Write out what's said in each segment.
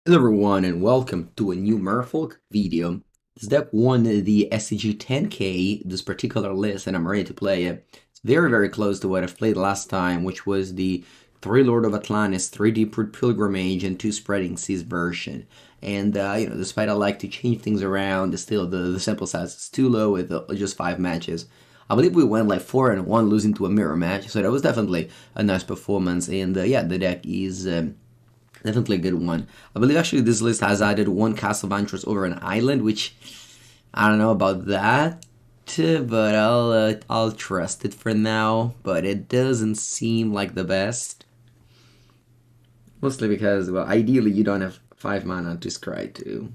Hello everyone and welcome to a new Merfolk video. This deck won the SCG 10k, this particular list, and I'm ready to play it. It's very close to what I've played last time, which was the 3 Lord of Atlantis, 3 Deeproot Pilgrimage, and 2 Spreading Seas version. And, despite I like to change things around, still the sample size is too low with just 5 matches. I believe we went like 4-1 losing to a mirror match, so that was definitely a nice performance. And yeah, the deck is... definitely a good one. I believe actually this list has added one Castle Vantress over an island, which I don't know about that, but I'll trust it for now. But it doesn't seem like the best, mostly because, well, ideally you don't have 5 mana to scry to.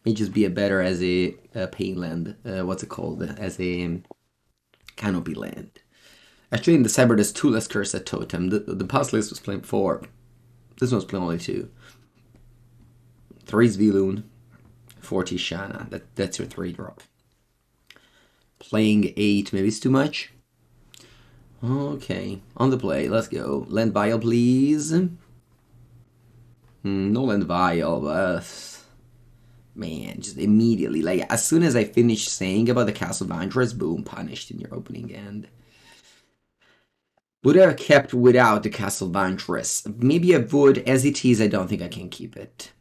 May just be a better as a pain land. What's it called? As a canopy land. Actually, in the Cyber there's 2 less Cursed Totem. The past list was playing 4. This one's playing only 2. 3 Svyelun, 4 Tishana. That's your 3-drop. Playing 8, maybe it's too much. Okay, on the play, let's go. Land Vial, please. No Land Vial, but... Man, just immediately, like, as soon as I finish saying about the Castle Vantress, boom, punished in your opening hand. Would I have kept without the Castle Vantress? Maybe I would. As it is, I don't think I can keep it.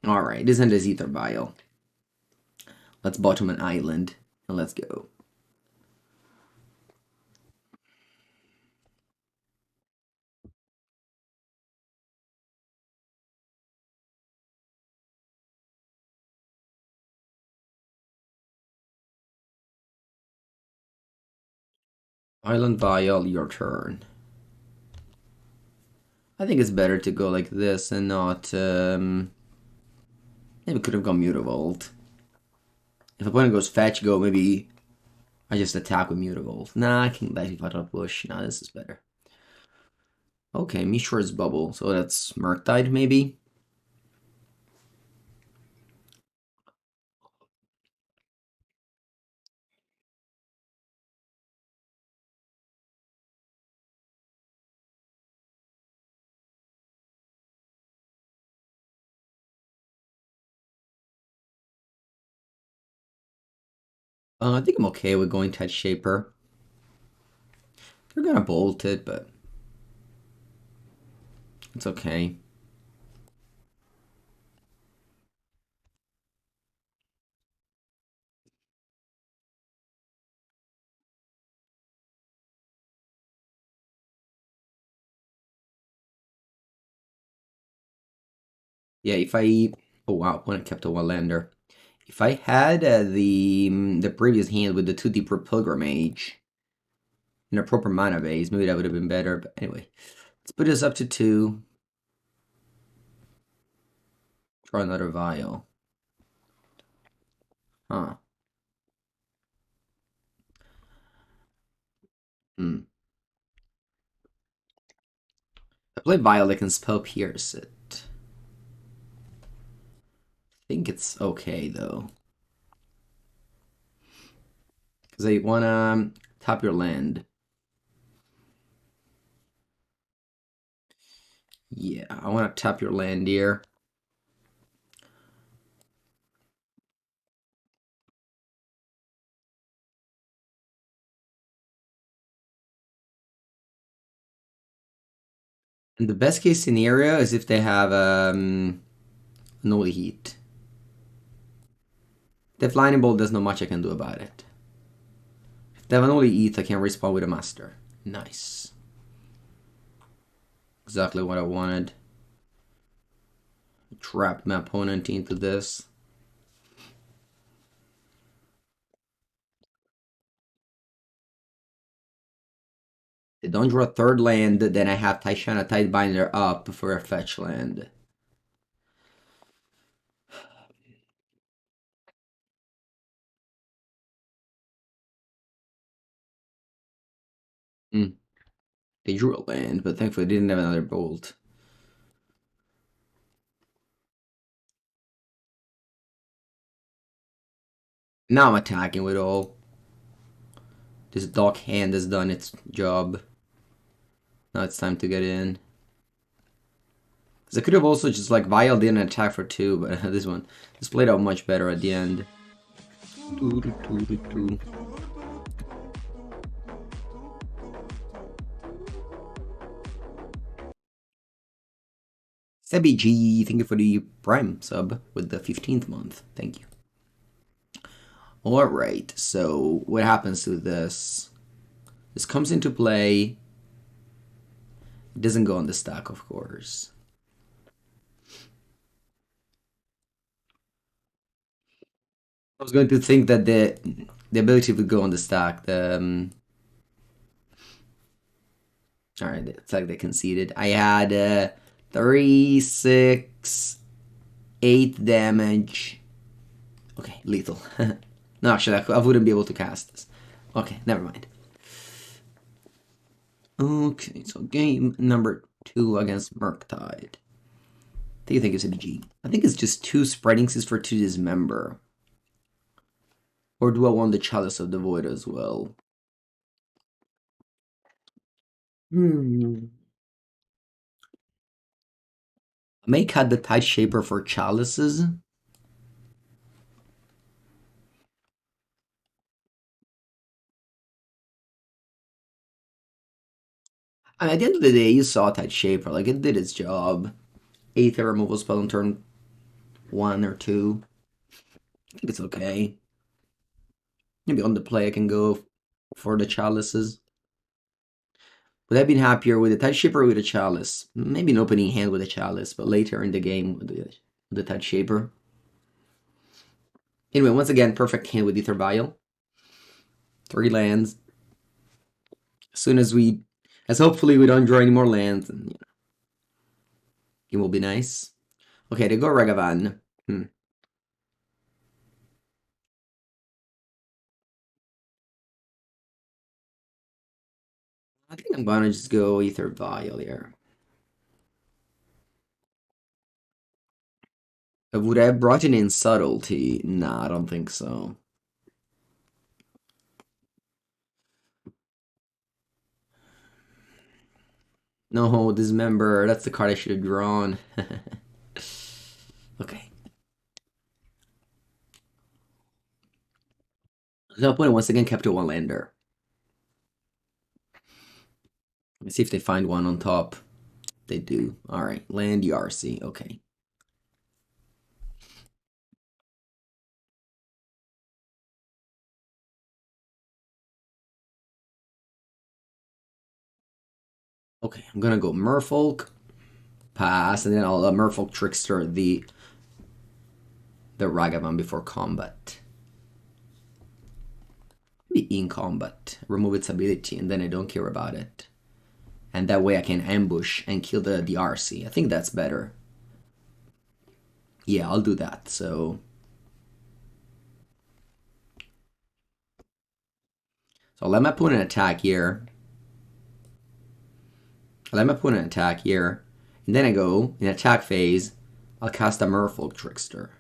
Alright, this end is Aether Vial. Let's bottom an island, and let's go. Island Vial, your turn. I think it's better to go like this and not... maybe we could have gone Mutavault. If opponent goes fetch, go, maybe I just attack with Mutavault. Nah, I can let you put up bush. Nah, this is better. Okay, Mishra's Bubble. So that's Murktide, maybe? I think I'm okay with going Tide Shaper. They're gonna bolt it, but it's okay. Yeah, if I... Oh wow, when I kept a one-lander. If I had the previous hand with the 2 Deeproot Pilgrimage in a proper mana base, maybe that would have been better, but anyway. Let's put this up to 2. Draw another vial. Huh. Hmm. I play Vial, I can spell Pierce it. I think it's okay, though. Because I want to tap your land. Yeah, I want to tap your land here. And the best case scenario is if they have no heat. If they have Lightning Bolt, there's not much I can do about it. If they have an only ETH, I can respawn with a Master. Nice. Exactly what I wanted. Trapped my opponent into this. They don't draw a 3rd land, then I have Tishana Tidebinder up for a fetch land. They drew a land, but thankfully they didn't have another bolt. Now I'm attacking with all. This Dockhand has done its job. Now it's time to get in. Because I could have also just like Vialed in and attack for 2, but this played out much better at the end. SCG, thank you for the Prime sub with the 15th month. Thank you. Alright, so what happens to this? This comes into play. It doesn't go on the stack, of course. I was going to think that the ability would go on the stack. Alright, it's like they conceded. I had 3, 6, 8 damage. Okay, lethal. No, actually, I wouldn't be able to cast this. Okay, never mind. Okay, so game number 2 against Murktide. What do you think is SCG? I think it's just 2 spreading seas for 2 Dismember. Or do I want the Chalice of the Void as well? I may cut the Tide Shaper for Chalices. I mean, at the end of the day, you saw Tide Shaper. Like, it did its job. Aether removal spell on turn 1 or 2. I think it's okay. Maybe on the play I can go for the Chalices. Would I have been happier with the Tide Shaper or with the Chalice? Maybe an opening hand with the Chalice, but later in the game with the Tide Shaper. Anyway, once again, perfect hand with Aether Vial. 3 lands. As soon as hopefully we don't draw any more lands, and it will be nice. Okay, they go Ragavan. I think I'm gonna just go Aether Vial here. Would I have brought in Subtlety? Nah, I don't think so. No, Dismember. That's the card I should have drawn. Okay. The opponent once again kept a 1-lander. Let's see if they find one on top. They do. Alright, land Yarsi. Okay. Okay, I'm gonna go Merfolk, pass, and then I'll Merfolk Trickster the Ragavan before combat. Maybe in combat, remove its ability, and then I don't care about it. And that way I can ambush and kill the RC. I think that's better. Yeah, I'll do that, so... So I'll let my opponent attack here. And then I go, in attack phase, I'll cast a Merfolk Trickster.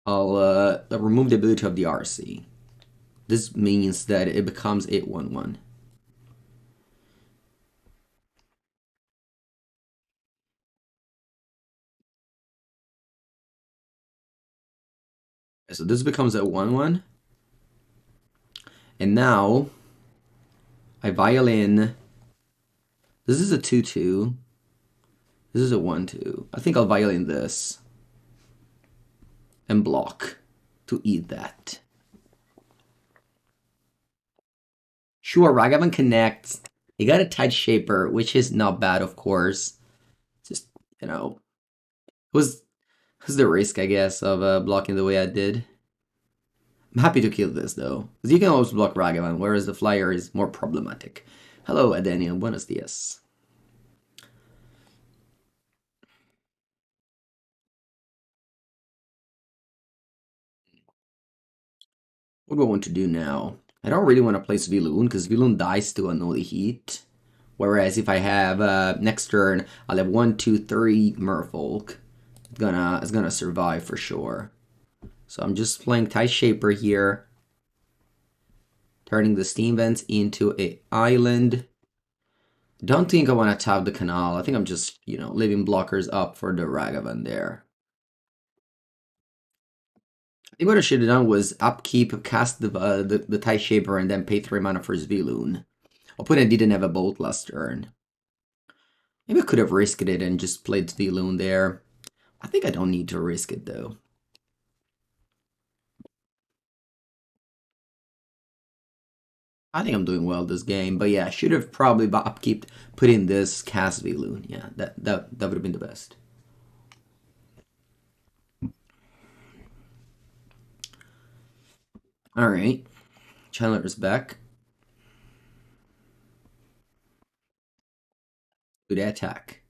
I'll remove the ability of the RC. This means that it becomes 8/1/1. So this becomes a 1/1. And now I violin. This is a 2/2. This is a 1/2. I think I'll violin this and block to eat that. Sure, Ragavan connects. He got a Tide Shaper, which is not bad, of course. Just, was the risk, I guess, of blocking the way I did. I'm happy to kill this, though, because you can always block Ragavan, whereas the flyer is more problematic. Hello, Adeniel. Buenos dias. What do I want to do now? I don't really want to play Svyelun, because Svyelun dies to Annoy Heat. Whereas if I have, next turn, I'll have 1, 2, 3 Merfolk. It's gonna survive for sure. So I'm just playing Tide Shaper here. turning the steam vents into an island. Don't think I want to tap the canal. I think I'm just, you know, leaving blockers up for the Ragavan there. I think what I should have done was upkeep, cast the Tide Shaper, and then pay 3 mana for Svyelun. Opponent didn't have a bolt last turn. Maybe I could have risked it and just played Svyelun there. I think I don't need to risk it though. I think I'm doing well this game, but yeah, I should have probably upkeep, put in this cast Svyelun. Yeah, that would have been the best. Alright. Chandler's back. Do they attack?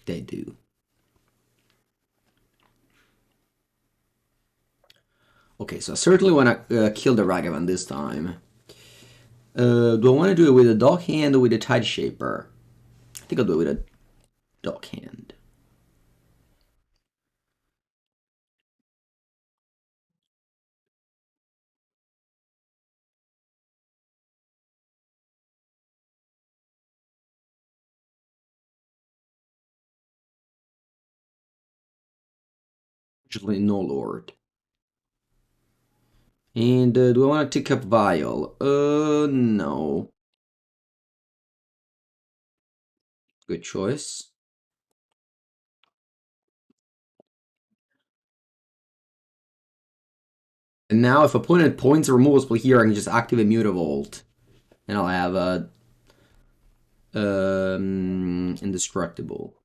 They do. Okay, so I certainly want to kill the Ragavan this time. Do I want to do it with a Dockhand or with a Tide Shaper? I think I'll do it with a Dockhand. Actually, no Lord. And do I want to take up Vial? No. Good choice. And now if opponent points or multiple here, I can just activate Mutavault. And I'll have a indestructible.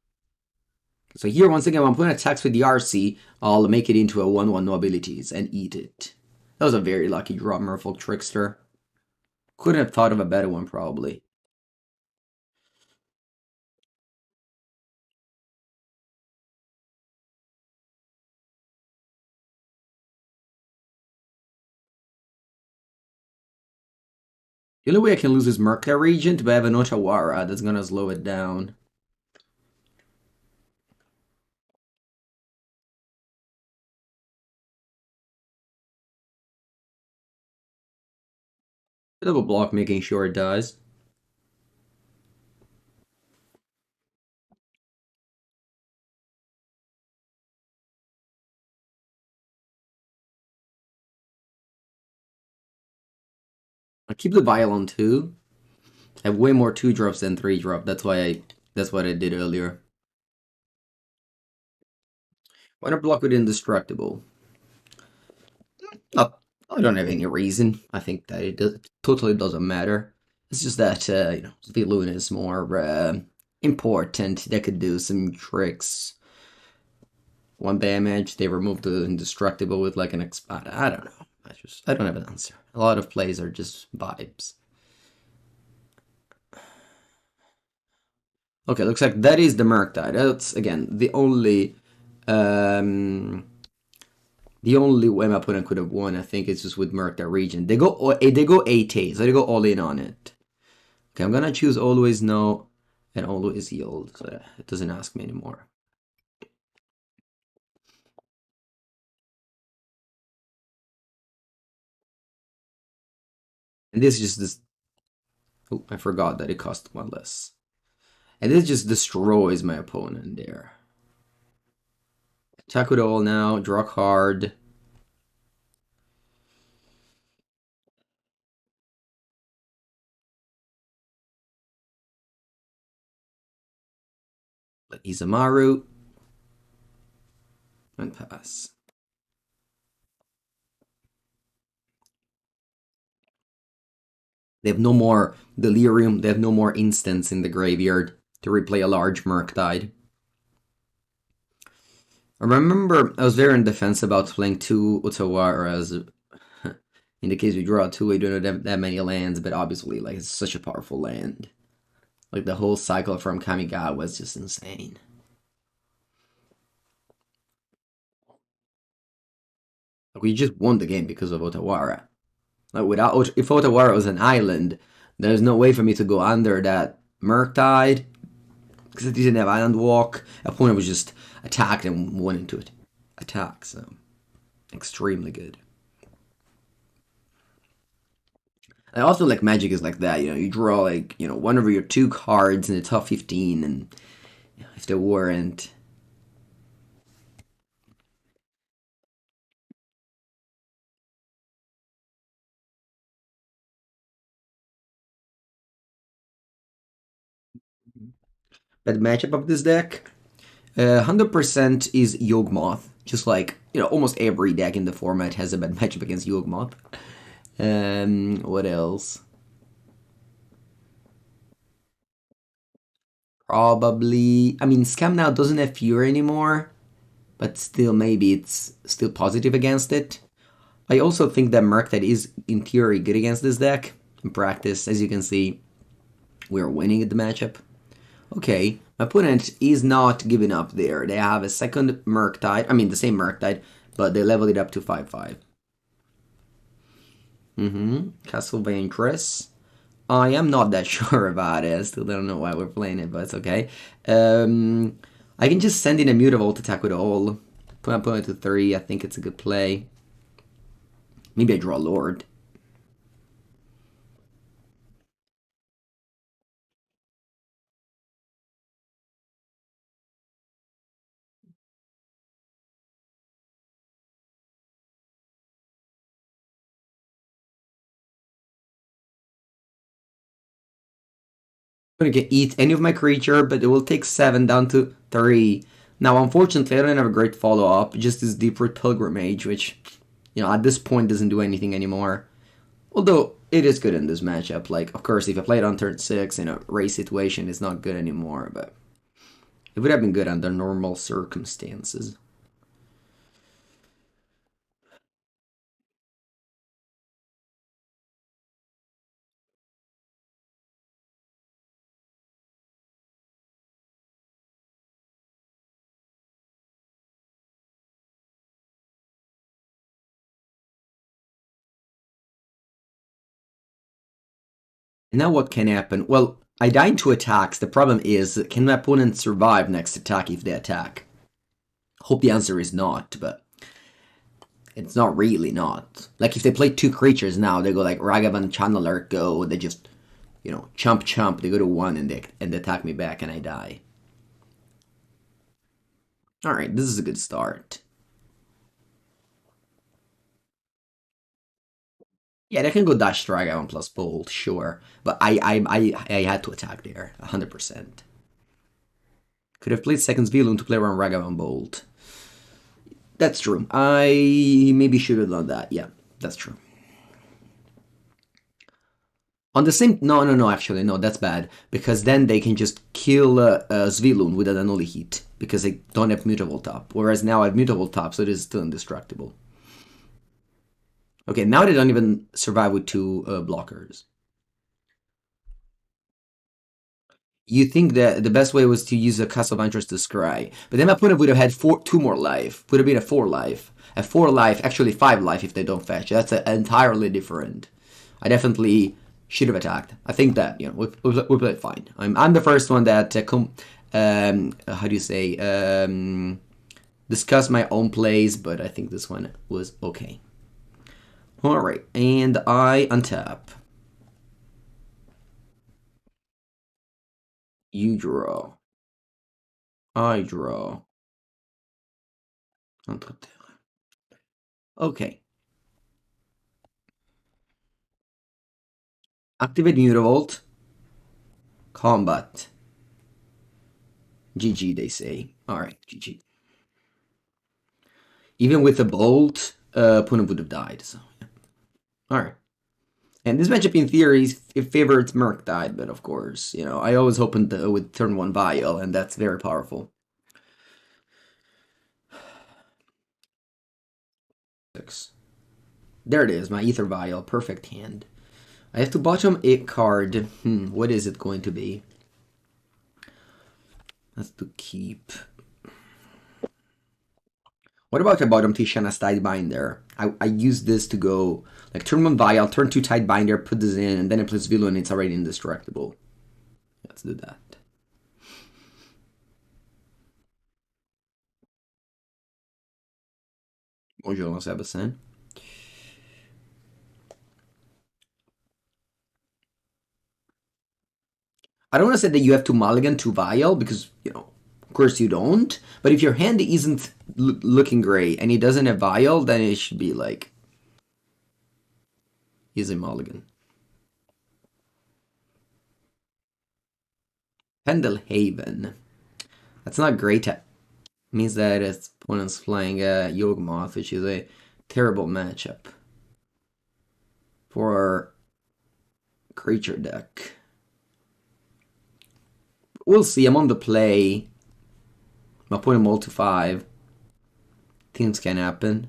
So here, once again, when opponent attacks with the RC, I'll make it into a 1/1 no abilities and eat it. That was a very lucky draw, Merfolk Trickster. Couldn't have thought of a better one, probably. The only way I can lose is Murktide Regent, but I have an Otawara that's gonna slow it down. Bit of a block, making sure it dies. I keep the Vial on 2. I have way more 2-drops than 3-drop. That's what I did earlier. Why not block with Indestructible? Oh, I don't have any reason. I think that it totally doesn't matter. It's just that, you know, Svyelun is more important. They could do some tricks. 1 damage, they remove the Indestructible with like an expand. I don't know. I don't have an answer. A lot of plays are just vibes. Okay, looks like that is the Murktide. That's, again, the only way my opponent could have won, I think, is just with Murktide Regent. They go 8-8, so they go all in on it. Okay, I'm gonna choose Always No and Always Yield, so that it doesn't ask me anymore. And this just this. Oh, I forgot that it cost 1 less. And this just destroys my opponent there. Attack with all now, draw card. Let Izamaru. And pass. They have no more Delirium, they have no more instants in the graveyard to replay a large Murktide. I remember I was very in defense about playing 2 Otawaras. In the case we draw 2, we don't have that many lands, but obviously, like, it's such a powerful land. Like, the whole cycle from Kamigawa was just insane. Like, we just won the game because of Otawara. Like, if Otawara was an island, there's no way for me to go under that Murktide, because it didn't have Island Walk. Opponent was just attacked and went into it. Attack, so extremely good. I also like Magic is like that, you draw like, one of your 2 cards in the top 15, and if there weren't... Bad matchup of this deck? 100% is Yawgmoth. Just like, almost every deck in the format has a bad matchup against Yawgmoth. What else? Probably... I mean, Scam now doesn't have Fury anymore, but still, maybe it's still positive against it. I also think that Murktide is, in theory, good against this deck. In practice, as you can see, we're winning at the matchup. Okay, my opponent is not giving up there. They have a second Murktide, I mean the same Murktide, but they leveled it up to 5/5. Castle Vantress. I am not that sure about it. I still don't know why we're playing it, but it's okay. I can just send in a Mutavault attack with all. Put my opponent to 3. I think it's a good play. Maybe I draw a Lord. I'm gonna eat any of my creature, but it will take 7 down to 3. Now, unfortunately, I don't have a great follow-up. Just this Deeproot Pilgrimage, which, at this point doesn't do anything anymore. Although, it is good in this matchup. Like, of course, if I play it on turn 6 in a race situation, it's not good anymore, but it would have been good under normal circumstances. Now what can happen? Well, I died to attacks. The problem is, can my opponent survive next attack if they attack? Hope the answer is not, but it's not really not. Like, if they play 2 creatures now, they go like Ragavan Channeler, go, they just, chump chump, they go to 1 and they attack me back and I die. Alright, this is a good start. Yeah, they can go Dash Ragavan plus Bolt, sure. But I had to attack there, 100%. Could have played second Svyelun to play around Ragavan Bolt. That's true. I maybe should have done that. Yeah, that's true. On the same... No, actually, no, that's bad. Because then they can just kill Svyelun with an Anuli hit. Because they don't have Mutavault top. Whereas now I have Mutavault top, so it is still indestructible. Okay, now they don't even survive with 2 blockers. You think that the best way was to use a Castle Vantress to scry. But then my opponent would have had 2 more life. Would have been a 4 life. A 4 life, actually 5 life if they don't fetch. That's entirely different. I definitely should have attacked. I think that, we played fine. I'm the first one that, how do you say, discuss my own plays, but I think this one was okay. Alright, and I untap. You draw. I draw. Okay. Activate Mutavault. Combat. GG, they say. Alright, GG. Even with the Bolt, opponent would have died, so yeah. Alright. And this matchup, in theory, it favors Murktide, but of course, I always opened with turn 1 Vial, and that's very powerful. 6. There it is, my Aether Vial. Perfect hand. I have to bottom a card. What is it going to be? That's to keep. What about the bottom Tishana's Tidebinder? I use this to go, like, turn 1 Vial, turn 2 Tidebinder, put this in, and then I play Svyelun and it's already indestructible. Let's do that. Bonjour, Sebastian. I don't want to say that you have to mulligan to Vial, because, you know, of course you don't. But if your hand isn't looking great and it doesn't have Vial, then it should be like easy mulligan. Pendelhaven. That's not great. It means that its opponent's playing Yawgmoth, which is a terrible matchup for creature deck. We'll see. I'm on the play. My opponent mulled to 5. Things can happen.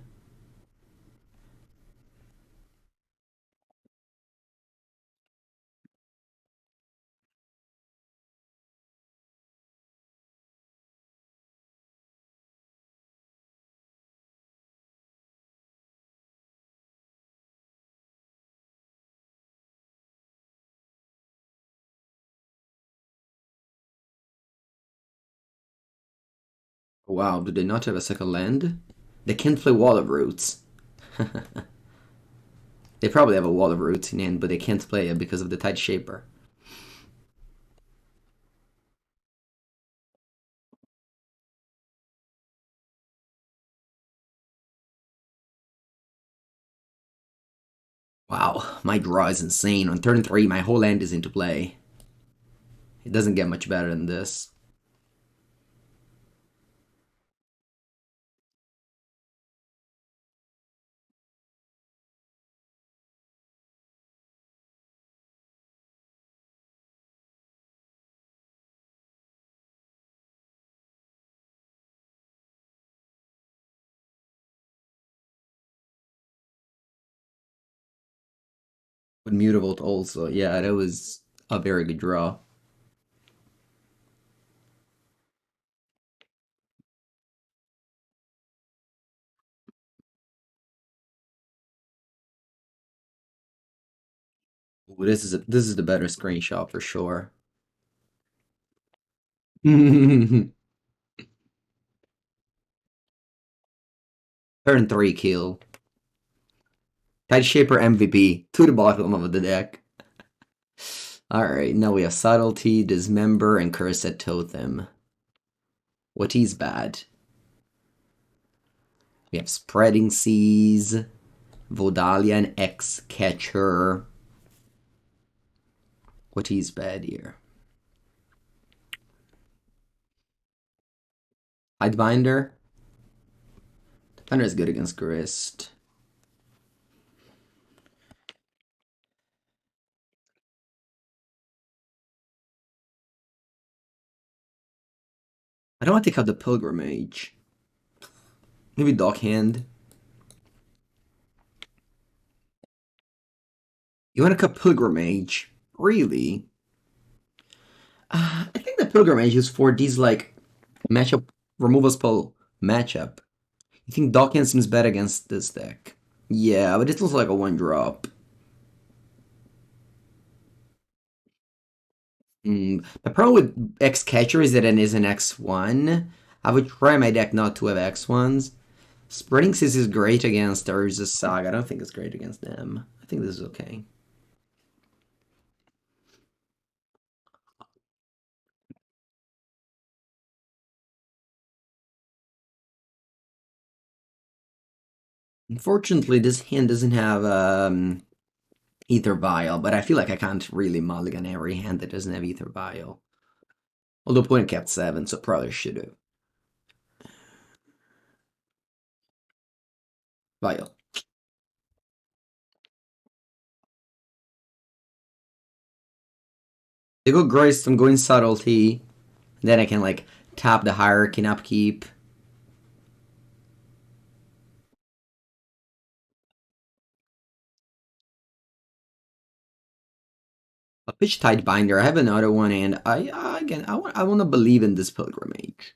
Wow, do they not have a second land? They can't play Wall of Roots. They probably have a Wall of Roots in hand, but they can't play it because of the Tide Shaper. Wow, my draw is insane. On turn 3, my whole hand is into play. It doesn't get much better than this. With Mutavault also, yeah, that was a very good draw. Ooh, this is the better screenshot for sure. Turn 3 kill. Tide Shaper MVP to the bottom of the deck. Alright, now we have Subtlety, Dismember, and Cursed Totem. What is bad? We have Spreading Seas, Vodalian Hexcatcher. What is bad here? Tidebinder. Tidebinder is good against Grist. I don't want to take out the Pilgrimage. Maybe Dockhand. You want to cut Pilgrimage? Really? I think the Pilgrimage is for these, like, matchup, removal spell matchup. You think Dockhand seems bad against this deck? Yeah, but it's also like a 1-drop. The problem with Hexcatcher is that it is an X1. I would try my deck not to have X1s. Spreading Seas is great against Urza Saga. I don't think it's great against them. I think this is okay. Unfortunately, this hand doesn't have Aether Vial, but I feel like I can't really mulligan every hand that doesn't have Aether Vial. Although point kept 7, so probably should have. Vial. They go Grace, I'm going Subtlety. Then I can, like, tap the Hierarchy and upkeep. A pitch Tidebinder. I have another one, and I want to believe in this Pilgrimage.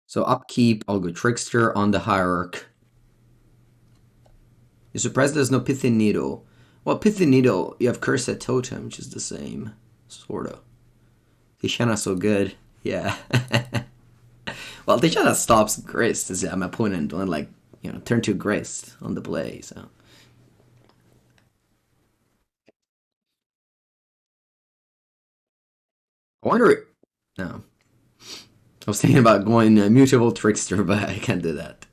So upkeep, I'll go Trickster on the Hierarch. You're surprised there's no Pithy Needle. Well, Pithy Needle, you have Cursed Totem, which is the same. Sorta. Tishana's so good. Yeah. Well, Tishana stops Grist as my opponent on, like, turn 2 Grist on the play, so. I wonder... No. I was thinking about going Mutavault Trickster, but I can't do that.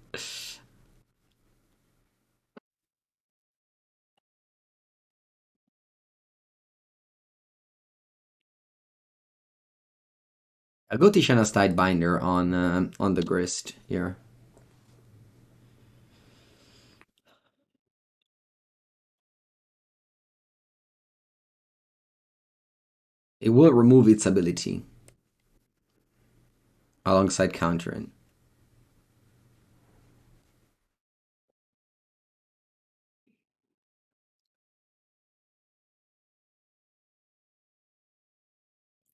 I'll go Tishana's Tidebinder on the Grist here. It will remove its ability alongside countering.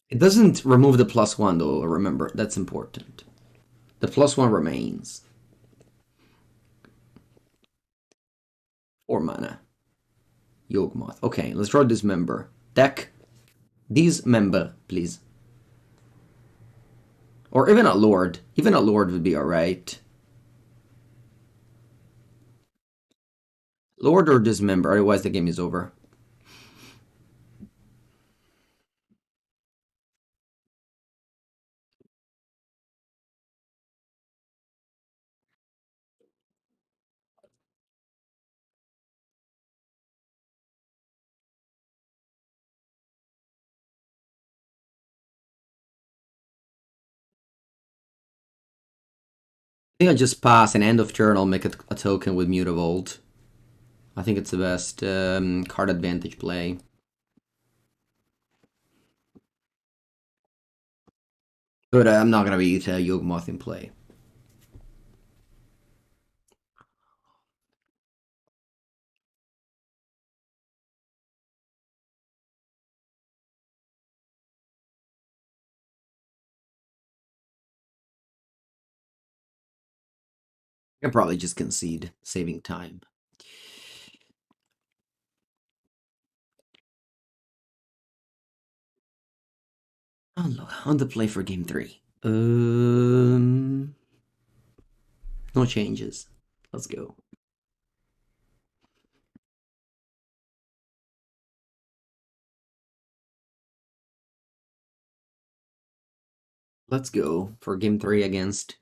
It doesn't remove the +1 though, remember, that's important. The +1 remains. 4 mana. Yawgmoth. Okay, let's draw Dismember. Deck Dismember, please. Or even a Lord. Even a Lord would be alright. Lord or Dismember, otherwise the game is over. I think I just pass and end of turn I'll make a token with Mutavault. I think it's the best card advantage play. But I'm not gonna be Yawgmoth in play. I can probably just concede, saving time. On the play for game 3. No changes. Let's go. Let's go for game 3 against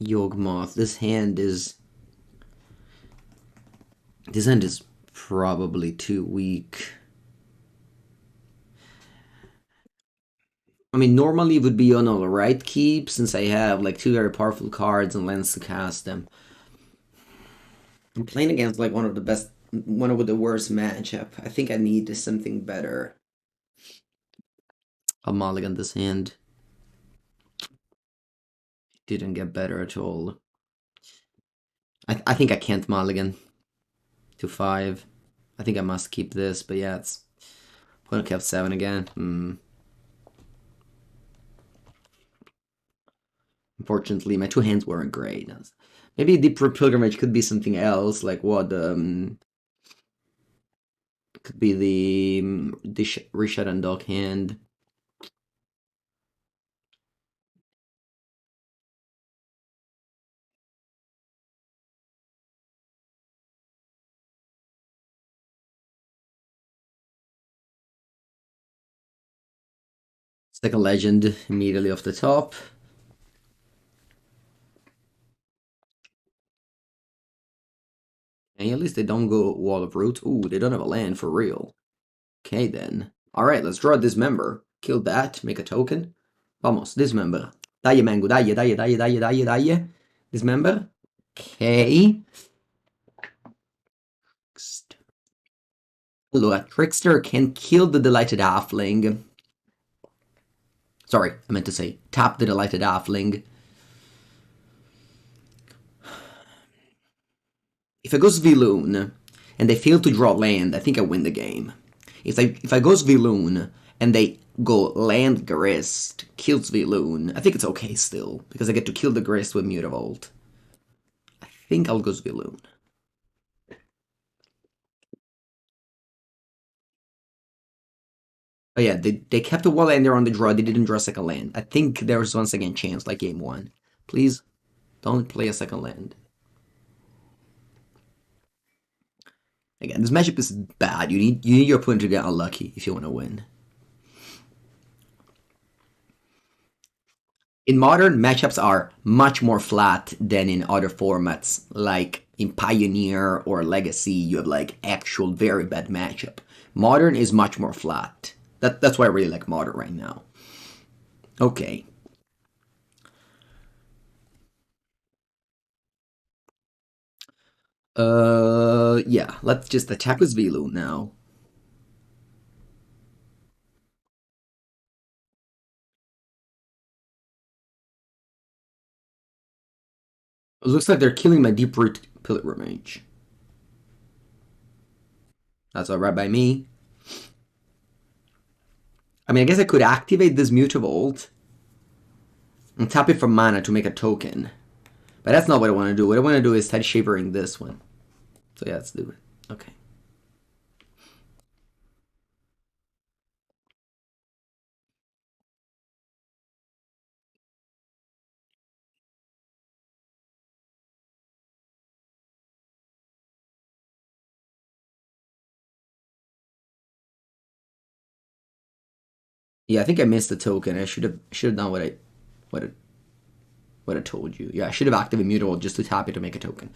Yawgmoth. This hand is probably too weak. I mean, normally it would be on a right keep, since I have like 2 very powerful cards and lands to cast them. I'm playing against like one of the worst matchup. I think I need something better. I'll mulligan this hand. Didn't get better at all. I think I can't mulligan to 5. I think I must keep this, but yeah, it's point of 7 again. Unfortunately, my 2 hands weren't great. Maybe Deeproot Pilgrimage could be something else, like what could be the Rishadan Dockhand. It's like a legend immediately off the top. And at least they don't go Wall of Roots. Ooh, they don't have a land for real. Okay then. Alright, let's draw Dismember. Kill that, make a token. Vamos, Dismember. Dalle Mango, dalle. Dismember. Okay. Allora, Trickster can kill the Delighted Halfling. Sorry, I meant to say tap the Delighted Halfling. If I go Svyelun and they fail to draw land, I think I win the game. If I go Svyelun and they go land Grist, kill Svyelun, I think it's okay still, because I get to kill the Grist with Mutavault. I think I'll go Svyelun. Oh yeah, they kept the Wall Ender on the draw, they didn't draw a second land. I think there's once again chance, like game 1. Please. Don't play a second land. Again, this matchup is bad. You need your opponent to get unlucky if you want to win. In Modern, matchups are much more flat than in other formats. Like in Pioneer or Legacy, you have like actual very bad matchup. Modern is much more flat. That's why I really like Modern right now. Okay. Yeah, let's just attack with Svyelun now. It looks like they're killing my Deeproot Pilgrimage. That's alright by me. I mean, I guess I could activate this Mutavault and tap it for mana to make a token. But that's not what I want to do. What I want to do is tide shavering this one. So yeah, let's do it. Okay. Yeah, I think I missed the token. I should have done what I what I told you. Yeah, I should have activated Mutavault just to tap it to make a token.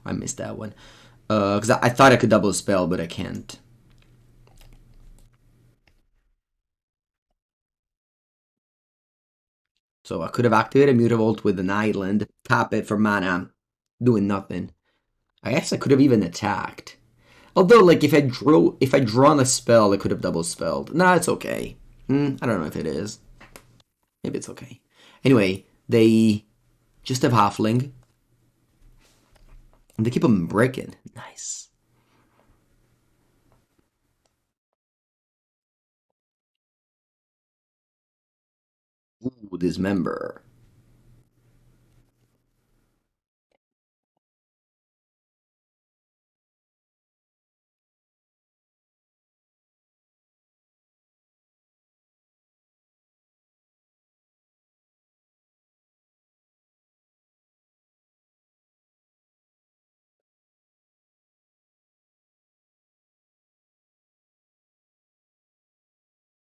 I missed that one. Because I thought I could double spell, but I can't. So I could have activated Mutavault with an island, tap it for mana, doing nothing. I guess I could have even attacked. Although, like, if I drawn a spell, I could have double spelled. Nah, it's okay. I don't know if it is. Maybe it's okay. Anyway, they just have halfling. And they keep them breaking. Nice. Ooh, Dismember.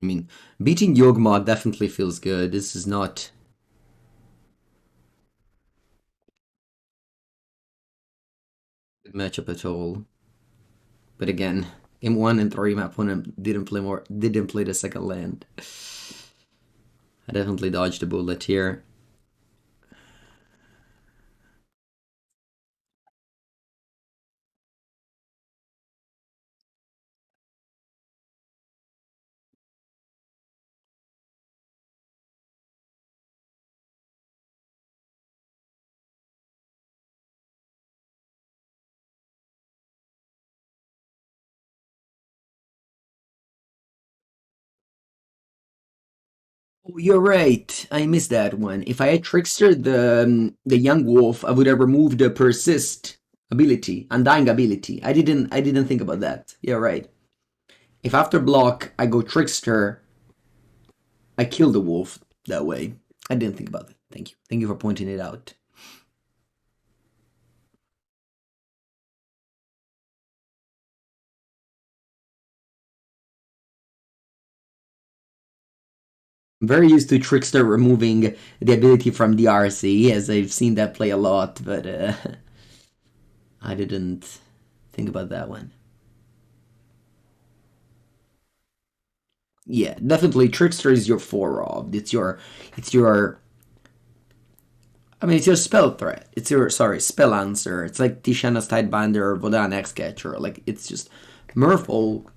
I mean, beating Yawgmoth definitely feels good. This is not a good matchup at all. But again, in 1 and 3, my opponent didn't play the second land. I definitely dodged a bullet here. Oh, you're right. I missed that one. If I had Trickster, the young wolf, I would have removed the persist ability, undying ability. I didn't think about that. Yeah, right. If after block I go Trickster, I kill the wolf that way. I didn't think about it. Thank you. Thank you for pointing it out. I'm very used to Trickster removing the ability from the RC, as I've seen that play a lot, but I didn't think about that one. Yeah, definitely Trickster is your 4-rob. It's your I mean, it's your spell threat. It's your, sorry, spell answer. It's like Tishana's Tidebinder or Vodalian Hexcatcher. Like, it's just, Merfolk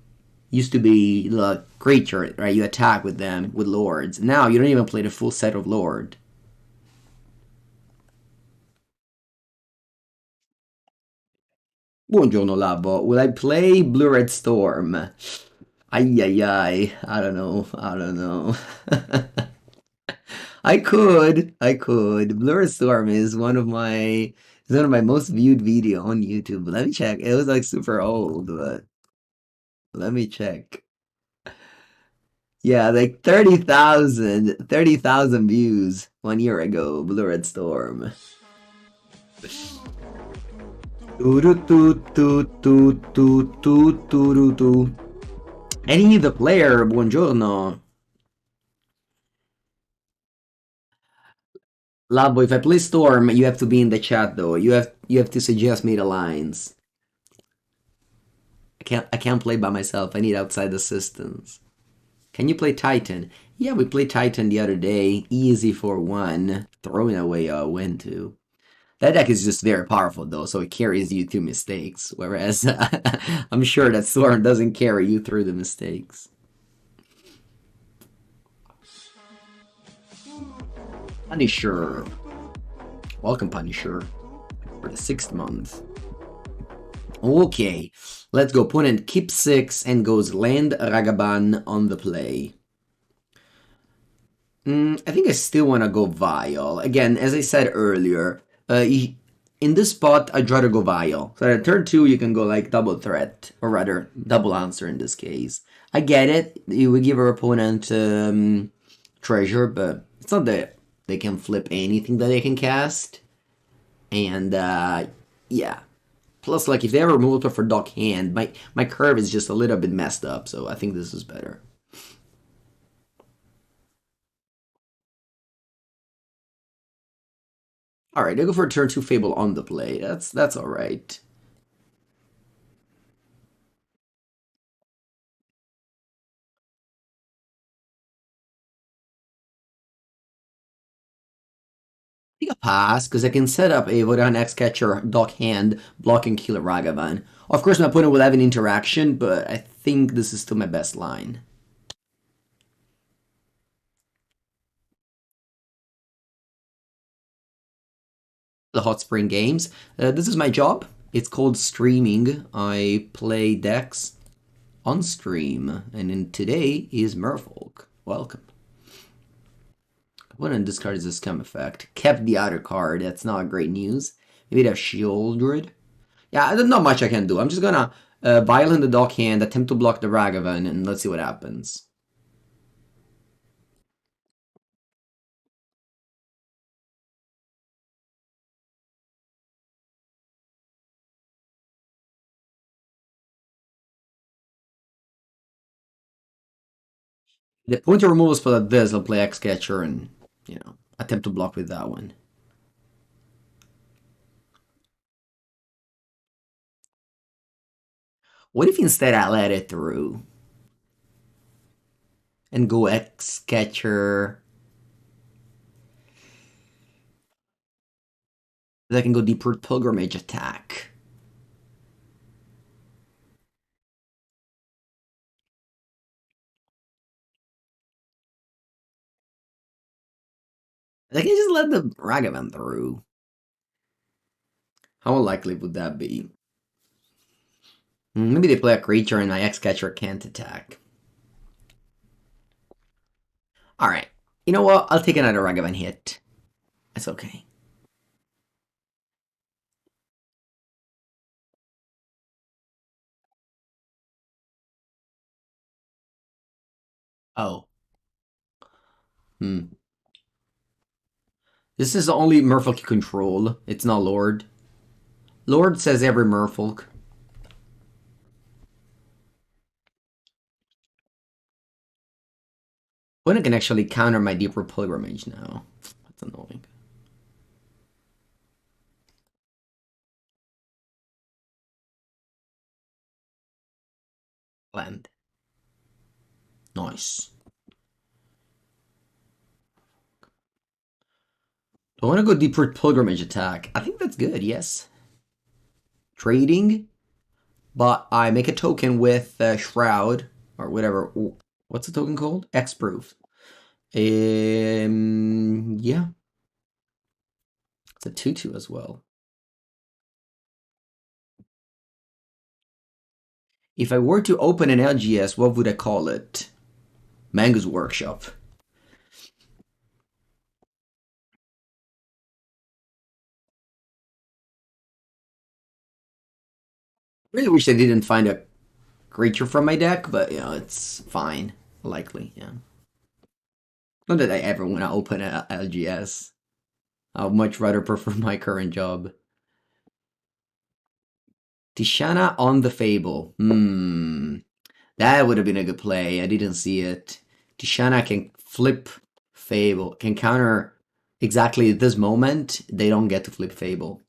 used to be the creature, right? You attack with them, with lords. Now, you don't even play the full set of lord. Buongiorno, Labo. Will I play Blue-Red Storm? Ay, ay, ay. I don't know. I don't know. I could. I could. Blur Storm is one of my most viewed video on YouTube. Let me check. It was like super old, but let me check. Yeah, like 30,000 views 1 year ago, Blurred Storm. Any the player, buongiorno. Labo, if I play Storm, you have to be in the chat though. You have to suggest me the lines. I can't play by myself. I need outside assistance. Can you play Titan? Yeah, we played Titan the other day. Easy for one. Throwing away a win too. That deck is just very powerful though, so it carries you through mistakes. Whereas I'm sure that Storm doesn't carry you through the mistakes. Punisher. Welcome, Punisher. For the 6th month. Okay, let's go. Opponent keeps 6 and goes land Ragavan on the play. I think I still want to go Vial. Again, as I said earlier, in this spot, I'd rather go Vial. So at turn 2, you can go like double threat, or rather, double answer in this case. I get it. You would give our opponent treasure, but it's not that they can flip anything that they can cast. And, yeah. Plus, like, if they have a removal for Dockhand, my curve is just a little bit messed up, so I think this is better. Alright, I go for a turn 2 Fable on the play. That's alright. I think a pass, because I can set up a Vodalian Hexcatcher Dockhand, blocking Killer Ragavan. Of course, my opponent will have an interaction, but I think this is still my best line. The Hot Spring Games. This is my job. It's called streaming. I play decks on stream, and today is Merfolk. Welcome. What on discard is this scum effect? Kept the other card. That's not great news. Maybe they're Shieldred. Yeah, not much I can do. I'm just gonna Violent the Dockhand, attempt to block the Ragavan, and let's see what happens. The pointer removal spell like this, I'll play Hexcatcher and, attempt to block with that one. What if instead I let it through? And go Hexcatcher. Then I can go Deeproot Pilgrimage attack. I can just let the Ragavan through. How likely would that be? Maybe they play a creature and my Hexcatcher can't attack. Alright. You know what? I'll take another Ragavan hit. That's okay. Oh. This is only Merfolk you control. It's not Lord. Lord says every Merfolk. When I can actually counter my Deeproot Pilgrimage now. That's annoying. Land. Nice. Do I want to go Deeproot Pilgrimage attack? I think that's good, yes. Trading. But I make a token with Shroud. Or whatever. What's the token called? X-Proof. Yeah. It's a 2/2 as well. If I were to open an LGS, what would I call it? Mango's Workshop. Really wish I didn't find a creature from my deck, but it's fine. Likely, yeah. Not that I ever want to open a LGS. I would much rather prefer my current job. Tishana on the Fable. That would have been a good play. I didn't see it. Tishana can flip Fable, can counter exactly at this moment. They don't get to flip Fable.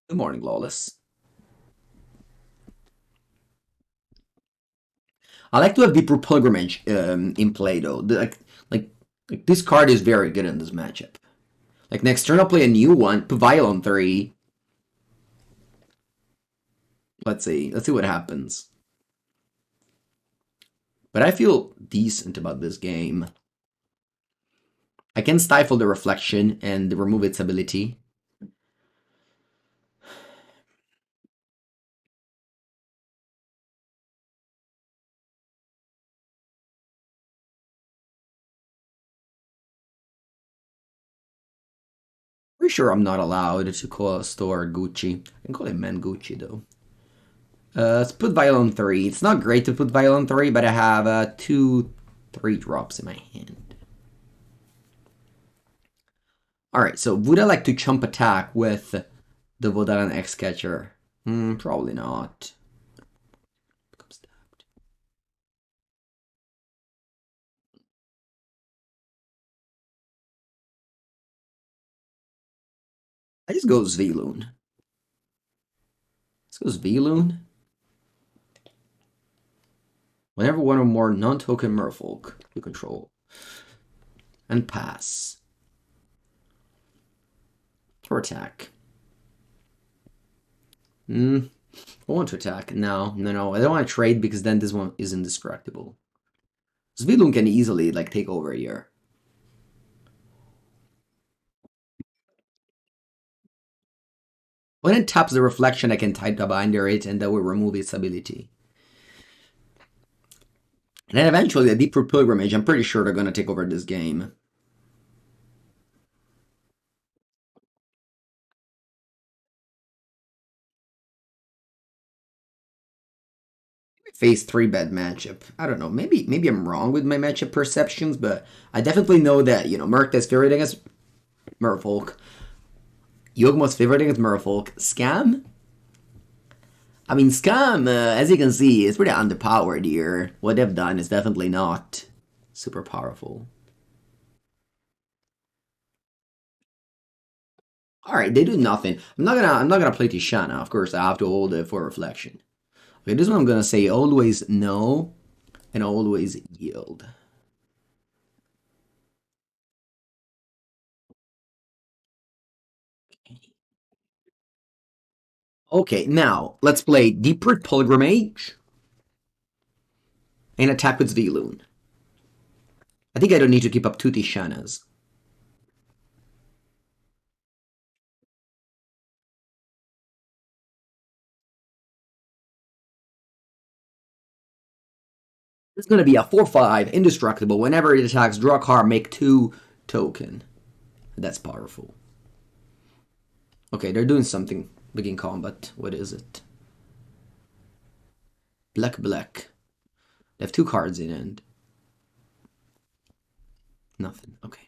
Good morning, Lawless. I like to have Deeproot Pilgrimage in play though. Like this card is very good in this matchup. Like next turn I'll play a new one, put Vial on 3. Let's see what happens. But I feel decent about this game. I can stifle the reflection and remove its ability. Pretty sure I'm not allowed to call a store Gucci. I can call it Mengucci though. Let's put Vial on 3. It's not great to put Vial on 3, but I have 2 3-drops in my hand. Alright, so would I like to chump attack with the Vodalian Hexcatcher? Probably not. I just go Svyelun. Let's go Svyelun. Whenever one or more non-token merfolk you control. And pass. For attack. I want to attack. No. I don't want to trade because then this one is indestructible. Svyelun can easily like take over here. When it taps the reflection, I can Tidebinder it, and that will remove its ability. And then eventually, the Deeproot Pilgrimage, I'm pretty sure they're going to take over this game. Phase 3 bad matchup. I don't know. Maybe I'm wrong with my matchup perceptions, but I definitely know that, Murktide favored against Merfolk. Yawgmoth favored against Merfolk. Scam? I mean, Scam, as you can see, is pretty underpowered here. What they've done is definitely not super powerful. Alright, they do nothing. I'm not gonna play Tishana. Of course, I have to hold it for reflection. Okay, this one I'm gonna say always no and always yield. Okay, now let's play Deeproot Pilgrimage and attack with Svyelun. I think I don't need to keep up 2 Tishanas. It's gonna be a 4/5 indestructible. Whenever it attacks, draw a card, make 2 token. That's powerful. Okay, they're doing something big in combat. What is it? Black. They have 2 cards in hand. Nothing. Okay.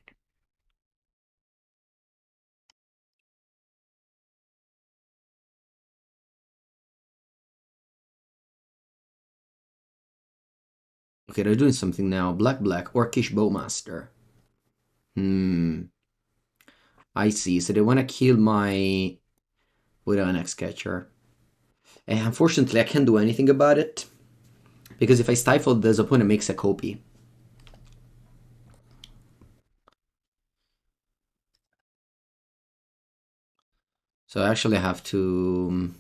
Okay, they're doing something now. Black. Orcish Bowmaster. I see. So they want to kill my Vodalian Hexcatcher. And unfortunately, I can't do anything about it. Because if I stifle this, opponent makes a copy. So I actually have to...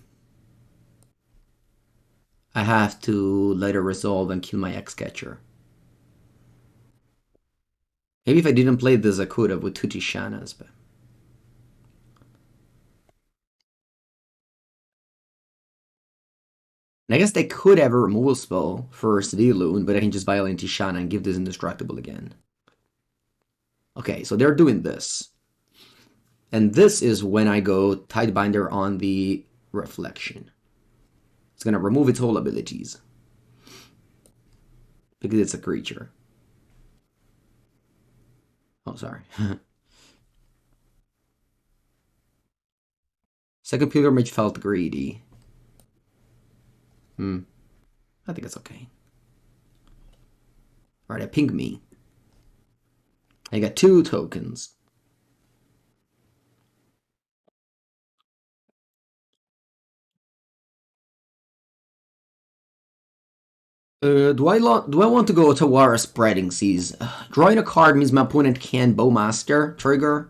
let it resolve and kill my Hexcatcher. Maybe if I didn't play this, I could have with 2 Tishanas, but... And I guess they could have a removal spell for Svyelun, but I can just violate Tishana and give this indestructible again. Okay, so they're doing this. And this is when I go Tidebinder on the reflection. It's going to remove its whole abilities. Because it's a creature. Oh, sorry. Second Pilgrimage felt greedy. I think it's okay. Alright, ping me. I got 2 tokens. Do I want to go Otawara Spreading Seas? Drawing a card means my opponent can Bowmaster trigger.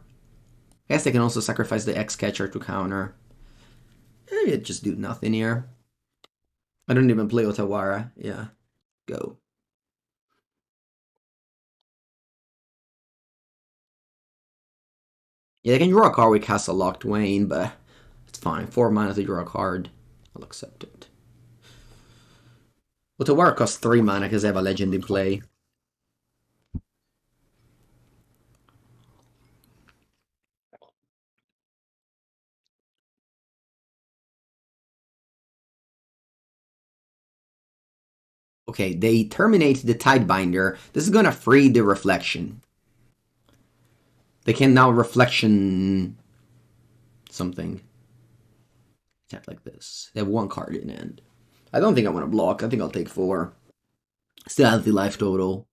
I guess they can also sacrifice the Hexcatcher to counter. Maybe just do nothing here. I don't even play Otawara. Yeah, go. Yeah, they can draw a card with Castle Locked Wayne, but it's fine. 4 mana to draw a card. I'll accept it. Otawara costs 3 mana because they have a legend in play. Okay, they terminate the Tidebinder. This is gonna free the Reflection. They can now Reflection something. Tap like this. They have 1 card in hand. I don't think I want to block. I think I'll take 4. Still have the life total.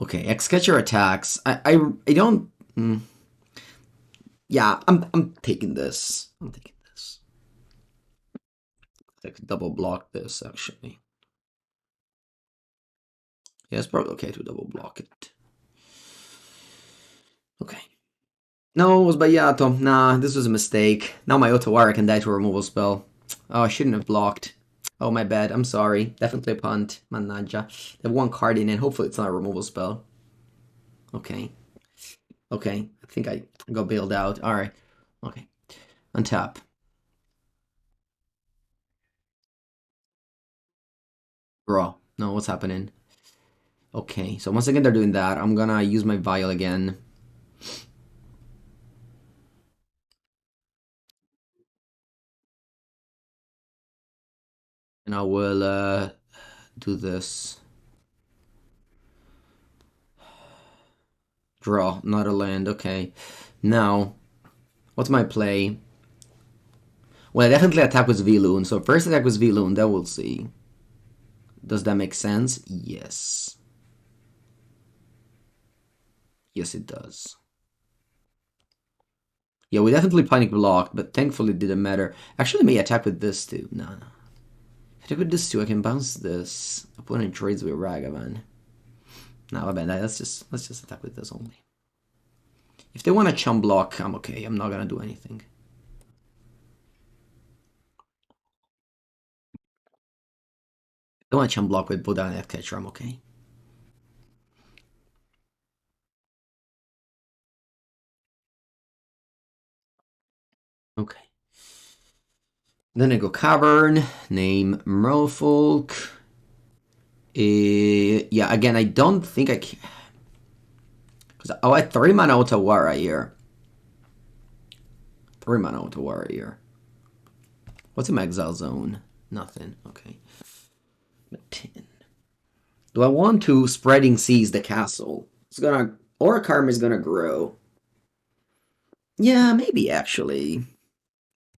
Okay, Hexcatcher attacks. I don't. Yeah, I'm taking this. I'm taking this. I could double block this actually. Yeah, it's probably okay to double block it. Okay. No, it was Bayato. Nah, this was a mistake. Now my Otawara can die to a removal spell. Oh, I shouldn't have blocked. Oh, my bad. I'm sorry. Definitely a punt. Manaja. They have 1 card in and hopefully it's not a removal spell. Okay. Okay. I think I got bailed out. Alright. Okay. Untap. Draw. No, what's happening? Okay, so once again they're doing that. I'm gonna use my Vial again. And I will do this. Draw, not a land. Okay. Now, what's my play? Well, I definitely attack with Svyelun. So first attack with Svyelun, then we'll see. Does that make sense? Yes. Yes, it does. Yeah, we definitely panic blocked, but thankfully it didn't matter. Actually, I may attack with this too. No. If I attack with this too, I can bounce this. Opponent trades with Ragavan. No, I bet let's just attack with this only. If they want to chum block, I'm okay. I'm not gonna do anything. If they want to chum block with Vodalian Hexcatcher, I'm okay. Okay. Then I go Cavern, name Merfolk. Yeah, again, I don't think I can. Because I had 3 mana Otawara here. 3 mana Otawara here. What's in my exile zone? Nothing. Okay. 10. Do I want to Spreading Seas the castle? It's gonna. Aura Karma is gonna grow. Yeah, maybe actually.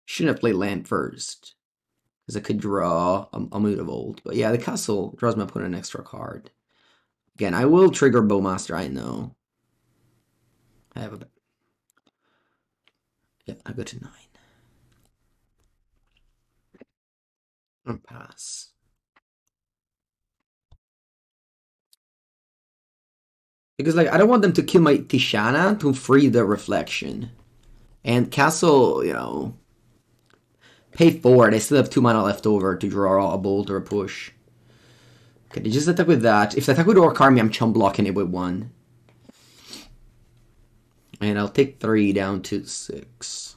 Shouldn't have played land first. Because I could draw a Mutavault. But yeah, the castle draws my opponent an extra card. Again, I will trigger Bowmaster, I know. I have a... Yeah, I go to 9. And pass. Because, like, I don't want them to kill my Tishana to free the Reflection. And Castle, you know... Pay 4, they still have 2 mana left over to draw a bolt or a push. Okay, they just attack with that. If they attack with Orkarmi, I'm chum blocking it with 1. And I'll take 3 down to 6.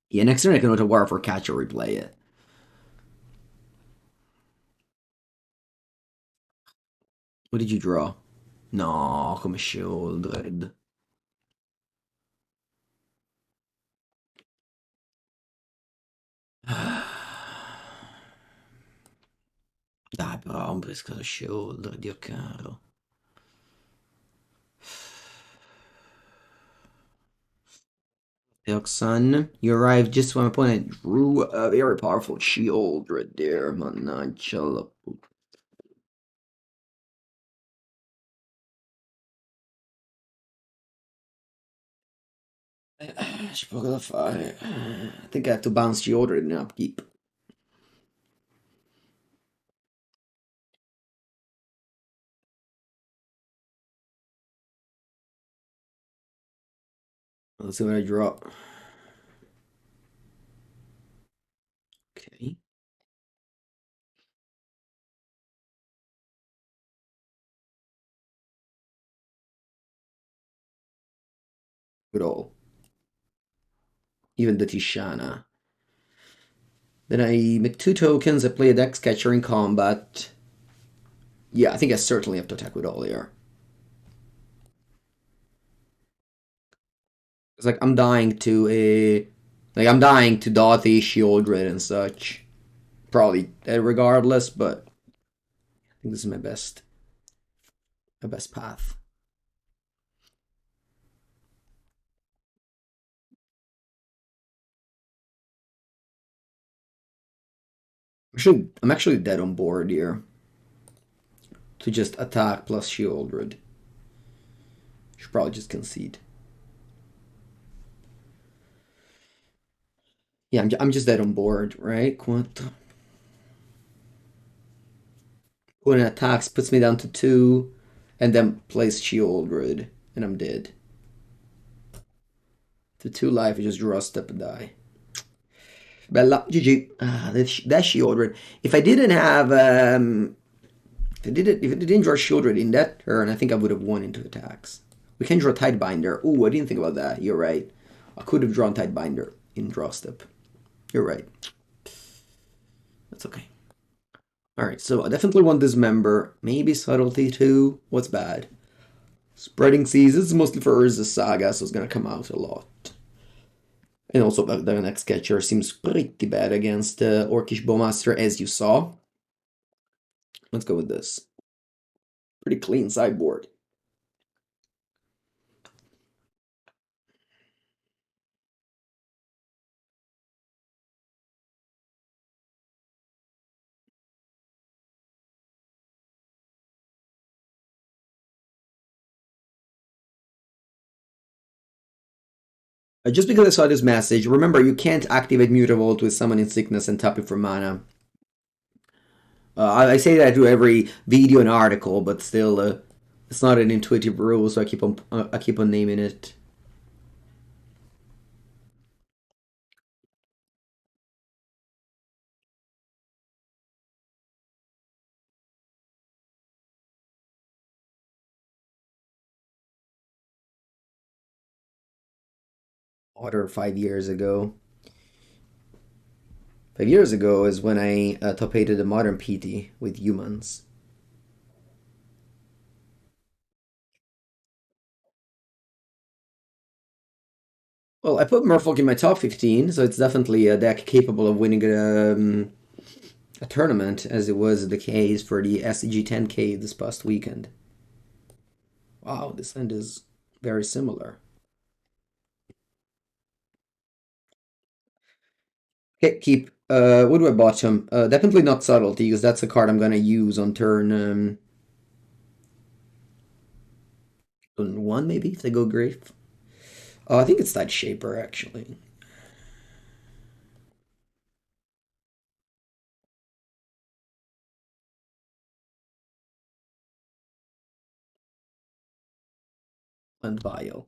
Yeah, next turn I can go to War for Catch or replay it. What did you draw? No, come Shieldred. Dai, però un pescato Shieldred, Dio caro. Son, you arrived just when my opponent drew a very powerful shield right there. Manachala. I think I have to bounce shield in upkeep. Let's see what I draw. Okay. Good all. Even the Tishana. Then I make 2 tokens, I play a Hexcatcher in combat. Yeah, I think I certainly have to attack with all here. It's like I'm dying to I'm dying to Dothy, Shieldred, and such. Probably dead regardless, but I think this is my best path. I'm actually dead on board here. To just attack plus Shieldred. Should probably just concede. Yeah, I'm just dead on board, right? When it attacks, puts me down to 2, and then plays Shieldred, and I'm dead. To 2 life, I just draw a step and die. Bella, GG. That Shieldred. If I didn't have if it didn't draw Shieldred in that turn, I think I would have won into attacks. We can draw Tidebinder. Ooh, I didn't think about that. You're right. I could have drawn Tidebinder in draw step. You're right. That's okay. Alright, so I definitely want Dismember. Maybe Subtlety too. What's bad? Spreading Seas. This is mostly for Urza's Saga, so it's gonna come out a lot. And also Vodalian Hexcatcher seems pretty bad against Orcish Bowmaster, as you saw. Let's go with this. Pretty clean sideboard. Just because I saw this message, remember you can't activate Mutavault with Summoning Sickness and tap it for mana. I say that to every video and article, but still, it's not an intuitive rule, so I keep on naming it. Order 5 years ago. 5 years ago is when I top-aided the modern PT with humans. Well, I put Merfolk in my top 15, so it's definitely a deck capable of winning a tournament, as it was the case for the SCG 10K this past weekend. Wow, this end is very similar. Okay, keep. What do I bottom? Definitely not Subtlety, because that's a card I'm gonna use on turn 1, maybe, if they go Grave. Oh, I think it's that Shaper, actually. And Vial.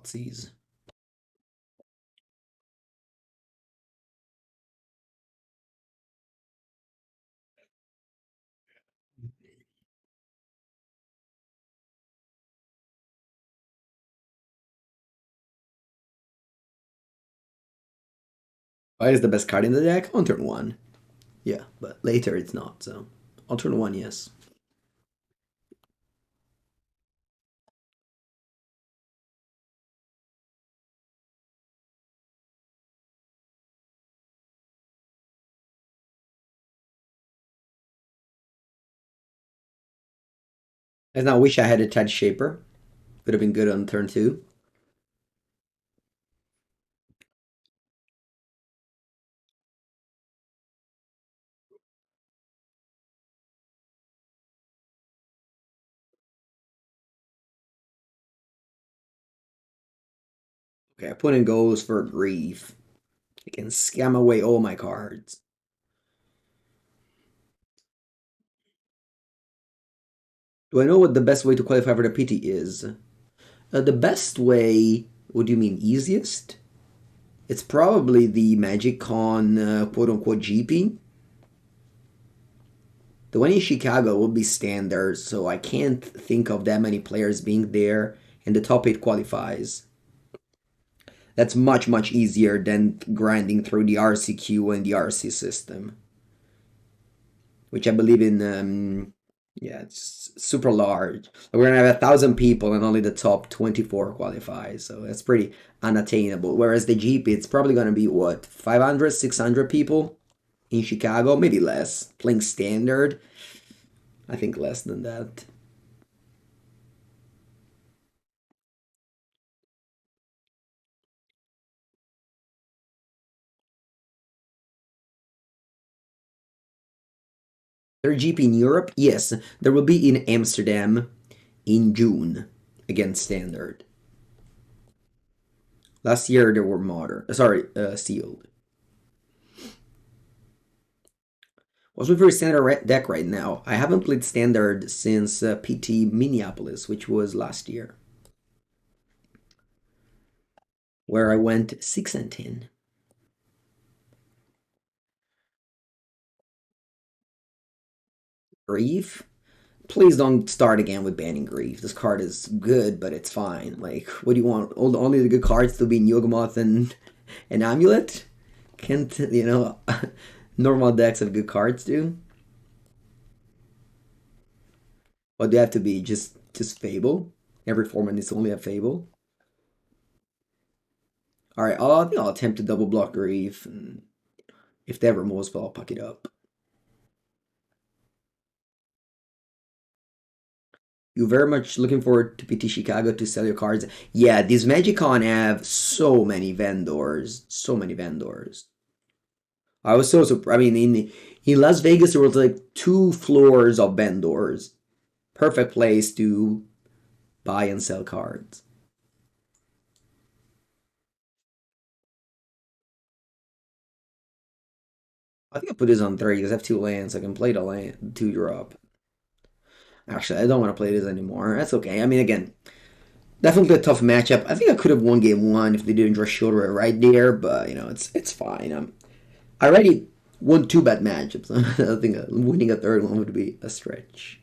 Nazis. Why is the best card in the deck? On turn 1. Yeah, but later it's not, so. On turn 1, yes. I now wish I had a Tide Shaper. Could have been good on turn 2. Okay, opponent goes for Grief. I can scam away all my cards. Do I know what the best way to qualify for the PT is? The best way, what do you mean, easiest? It's probably the Magic Con quote-unquote GP. The one in Chicago will be standard, so I can't think of that many players being there, and the top 8 qualifies. That's much, much easier than grinding through the RCQ and the RC system, which I believe in, yeah, it's super large. We're gonna have 1,000 people and only the top 24 qualify, so that's pretty unattainable. Whereas the GP, it's probably gonna be, what, 500, 600 people in Chicago? Maybe less. Playing standard? I think less than that. There GP in Europe? Yes, there will be in Amsterdam in June against Standard. Last year there were modern, sealed. What's my favorite Standard deck right now? I haven't played Standard since PT Minneapolis, which was last year, where I went 6-10. Grief? Please don't start again with banning Grief. This card is good, but it's fine. Like, what do you want? Only the good cards to be Yawgmoth and an Amulet? Can't, normal decks have good cards, do? What do you have to be? Just Fable? Every format needs to only have Fable? Alright, I think I'll attempt to double block Grief, and if they ever moves, I'll puck it up. You very much looking forward to PT Chicago to sell your cards? Yeah, these MagicCon have so many vendors. So many vendors. I was so surprised. I mean, in Las Vegas, there was like 2 floors of vendors. Perfect place to buy and sell cards. I think I put this on 3 because I have 2 lands. I can play the land 2 drop. Actually, I don't want to play this anymore. That's okay. I mean, again, definitely a tough matchup. I think I could have won game 1 if they didn't draw shoulder right there, but it's fine. I already won 2 bad matchups. I think winning a third one would be a stretch.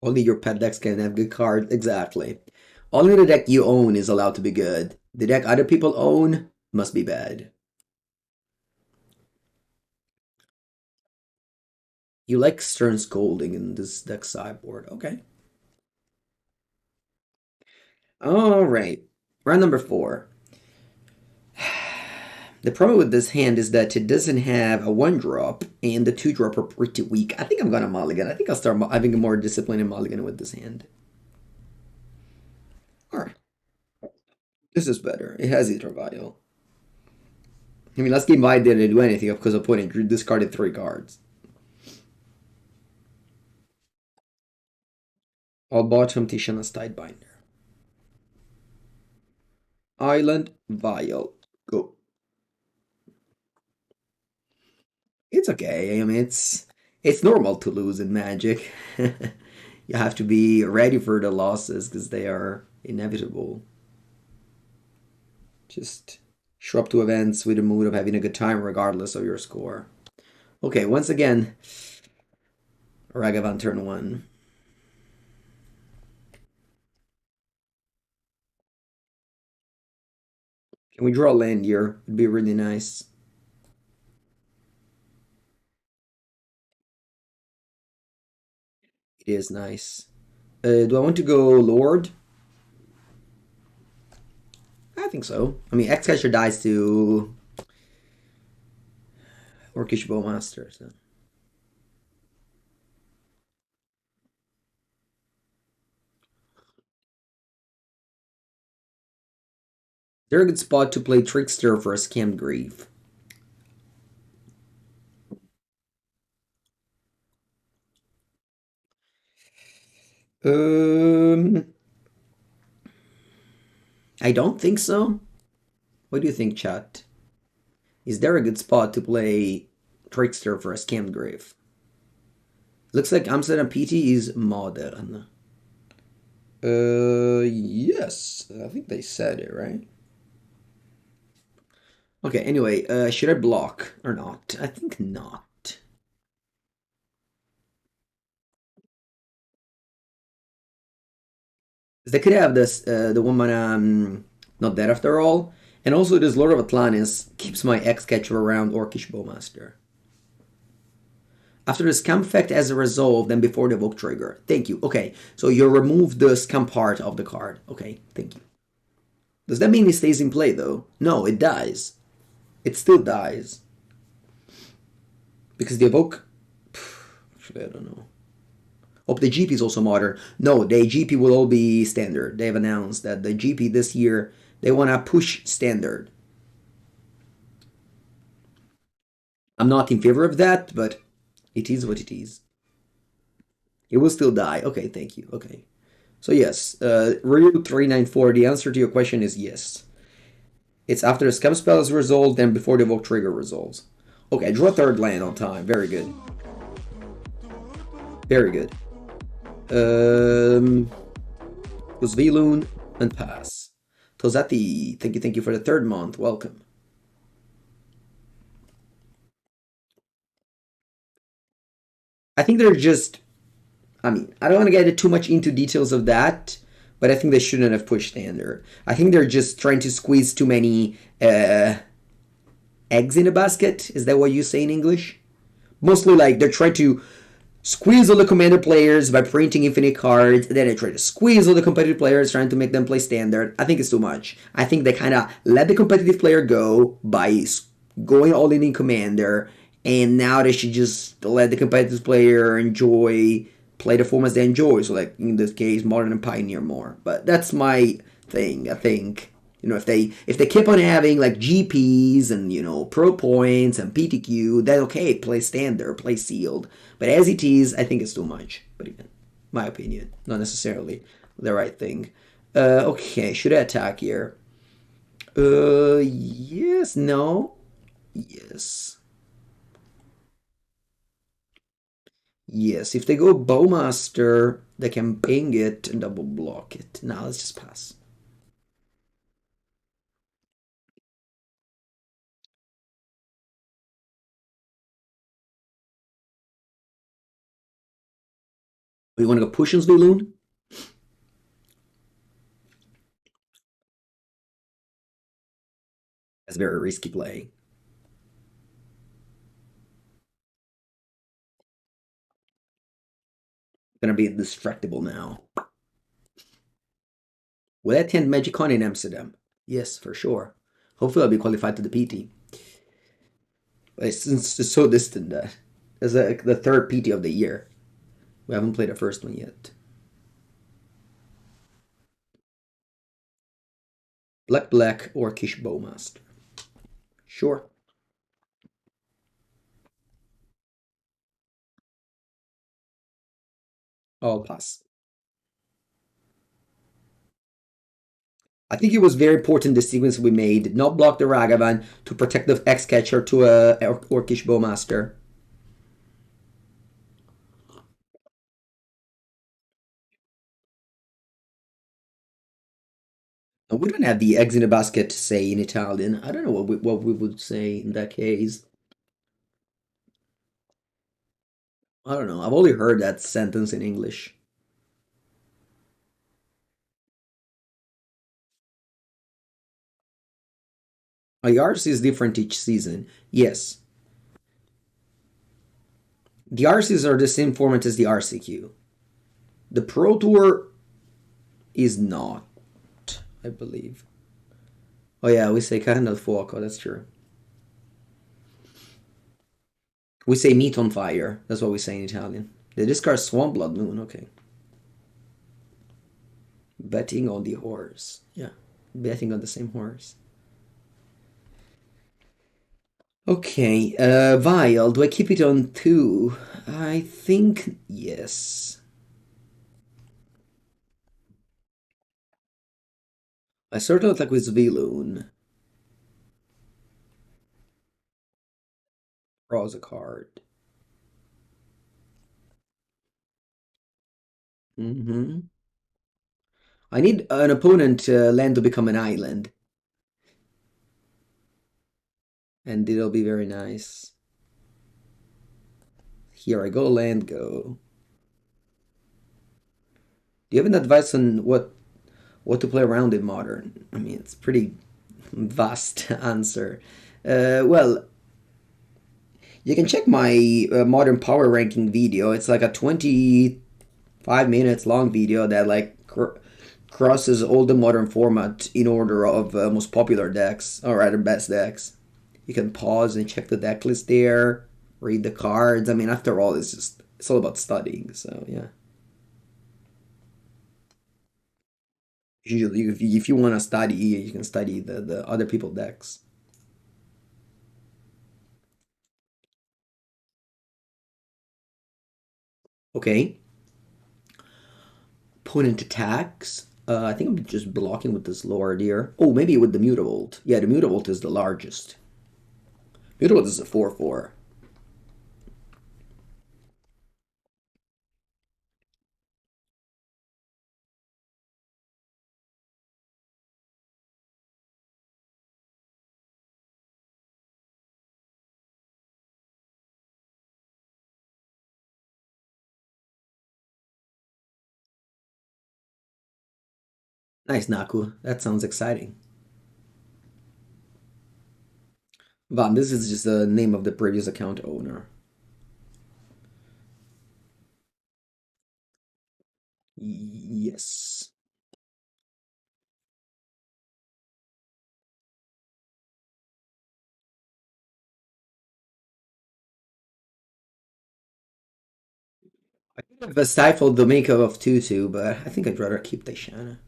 Only your pet decks can have good cards. Exactly. Only the deck you own is allowed to be good. The deck other people own must be bad. You like Stern Scolding in this deck sideboard. Okay. Alright. Round number 4. The problem with this hand is that it doesn't have a 1-drop, and the 2-drop are pretty weak. I think I'm gonna mulligan. I think I'll start having a more discipline in mulligan with this hand. Alright. This is better. It has Aether Vial. I mean, last game I didn't do anything because opponent discarded 3 cards. All bottom Tishana's Tidebinder. Island Vial. Go. It's okay. I mean, it's normal to lose in Magic. You have to be ready for the losses because they are inevitable. Just show up to events with the mood of having a good time regardless of your score. Okay, once again, Ragavan turn 1. Can we draw a land here? It'd be really nice. It is nice. Do I want to go Lord? I think so. I mean, Hexcatcher dies to Orcish Bowmaster, so. They're a good spot to play Trickster for a Scammed Grief. I don't think so. What do you think, chat? Is there a good spot to play Trickster for a Scammed Grave? Looks like Amsterdam PT is modern. Yes. I think they said it, right? Okay, anyway, should I block or not? I think not. They could have this, the woman, not dead after all. And also this Lord of Atlantis keeps my Hexcatcher around Orcish Bowmaster. After the scam effect as a resolve, then before the evoke trigger. Thank you. Okay, so you remove the scam part of the card. Okay, thank you. Does that mean it stays in play though? No, it dies. It still dies. Because the evoke... Actually, I don't know. Oh, the GP is also modern. No, the GP will all be standard. They've announced that the GP this year, they want to push standard. I'm not in favor of that, but it is what it is. It will still die. Okay, thank you. Okay. So yes, Ryu394, the answer to your question is yes. It's after the scam spell is resolved and before the evoke trigger resolves. Okay, draw a third land on time. Very good. Very good. Svyelun and pass. Tozati, thank you for the third month. Welcome. I think they're just... I mean, I don't want to get too much into details of that, but I think they shouldn't have pushed standard. I think they're just trying to squeeze too many eggs in a basket. Is that what you say in English? Mostly like they're trying to squeeze all the commander players by printing infinite cards, and then they try to squeeze all the competitive players trying to make them play standard. I think it's too much. I think they kind of let the competitive player go by going all in commander, and now they should just let the competitive player play the formats they enjoy. So like in this case, Modern and Pioneer more. But that's my thing. I think if they keep on having like GPs and pro points and PTQ, then okay, play standard, play sealed. But as it is, I think it's too much. But even my opinion, not necessarily the right thing. Okay, should I attack here? Yes, no, yes. Yes, if they go Bowmaster, they can ping it and double block it. Now let's just pass. We want to go push on Svyelun? That's a very risky play. Gonna be indestructible now. Will I attend MagicCon in Amsterdam? Yes, for sure. Hopefully I'll be qualified to the PT. But since it's so distant that it's like the third PT of the year. We haven't played the first one yet. Black, Orcish Bowmaster. Sure. I'll pass. I think it was very important the sequence we made. Not block the Ragavan to protect the Hexcatcher to a Orcish Bowmaster. We don't have the eggs in a basket to say in Italian. I don't know what we would say in that case. I don't know. I've only heard that sentence in English. The RC is different each season. Yes. The RCs are the same format as the RCQ. The Pro Tour is not, I believe. Oh yeah, we say kind of fuoco, that's true. We say meat on fire. That's what we say in Italian. They discard Swamp Blood Moon, okay. Betting on the horse. Yeah, betting on the same horse. Okay, Vial, do I keep it on 2? I think yes. I started out like with Svyelun. Draws a card. I need an opponent land to become an island. And it'll be very nice. Here I go, land go. Do you have an advice on what to play around in Modern? I mean, it's pretty vast answer. Well, you can check my Modern Power Ranking video. It's like a 25 minutes long video that like crosses all the Modern format in order of most popular decks, or rather best decks. You can pause and check the deck list there, read the cards. I mean, after all, it's all about studying. So yeah. Usually, if you want to study, you can study the other people decks. Okay. Opponent attacks. I think I'm just blocking with this Lord here. Oh, maybe with the Mutavault. Yeah, the Mutavault is the largest. Mutavault is a 4/4. Nice, Naku. That sounds exciting. Van, this is just the name of the previous account owner. Yes. I could have stifled the makeup of Tutu, but I think I'd rather keep Tishana.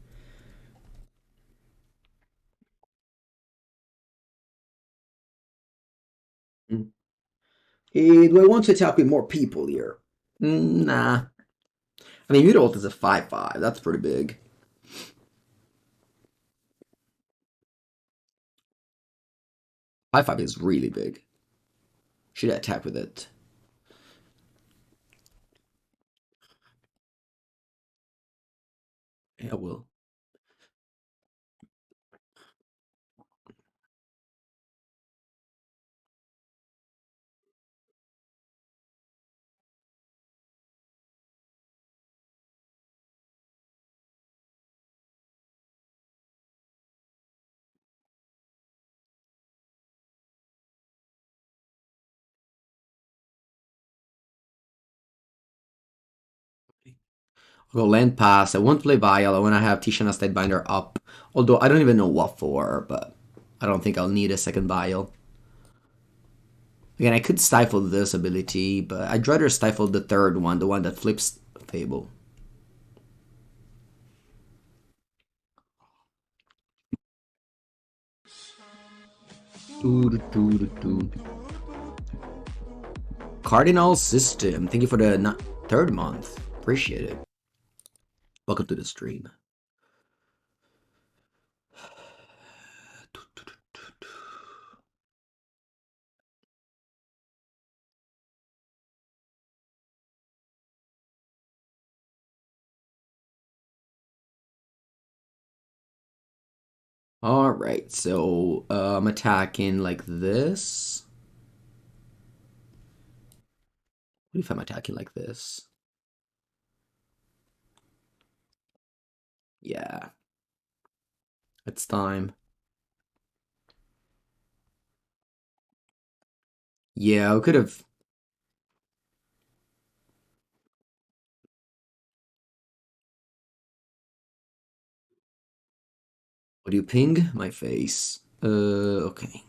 Mm. Do I want to attack with more people here? Nah. I mean, Mutavault is a 5/5. That's pretty big. 5/5 is really big. Should I attack with it? Yeah, I will. I'll go land pass. I won't play Vial. I want to have Tishana Tidebinder up. Although I don't even know what for, but I don't think I'll need a second Vial. Again, I could stifle this ability, but I'd rather stifle the third one, the one that flips Fable. Cardinal System. Thank you for the third month. Appreciate it. Welcome to the stream. Alright, so I'm attacking like this. What if I'm attacking like this? Yeah. It's time. Yeah, I could have. Would you ping my face? Okay.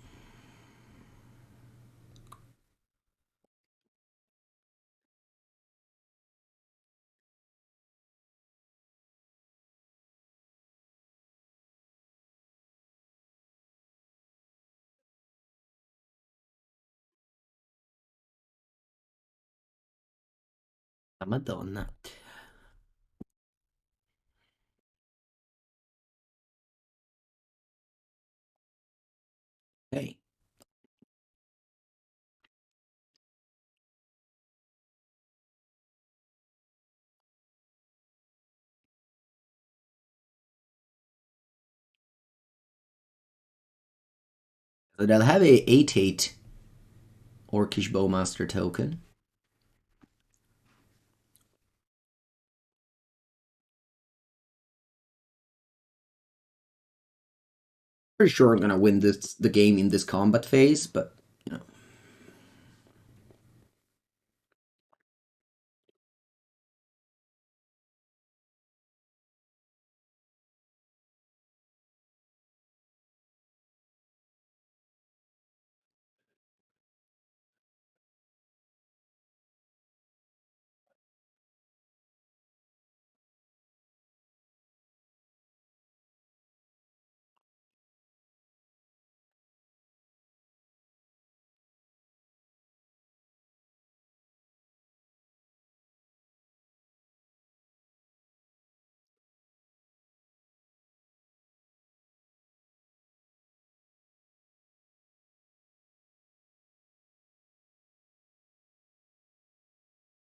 La Madonna. Okay. So they'll have a 8/8 Orcish Bowmaster token. Pretty sure I'm gonna win the game in this combat phase, but you know.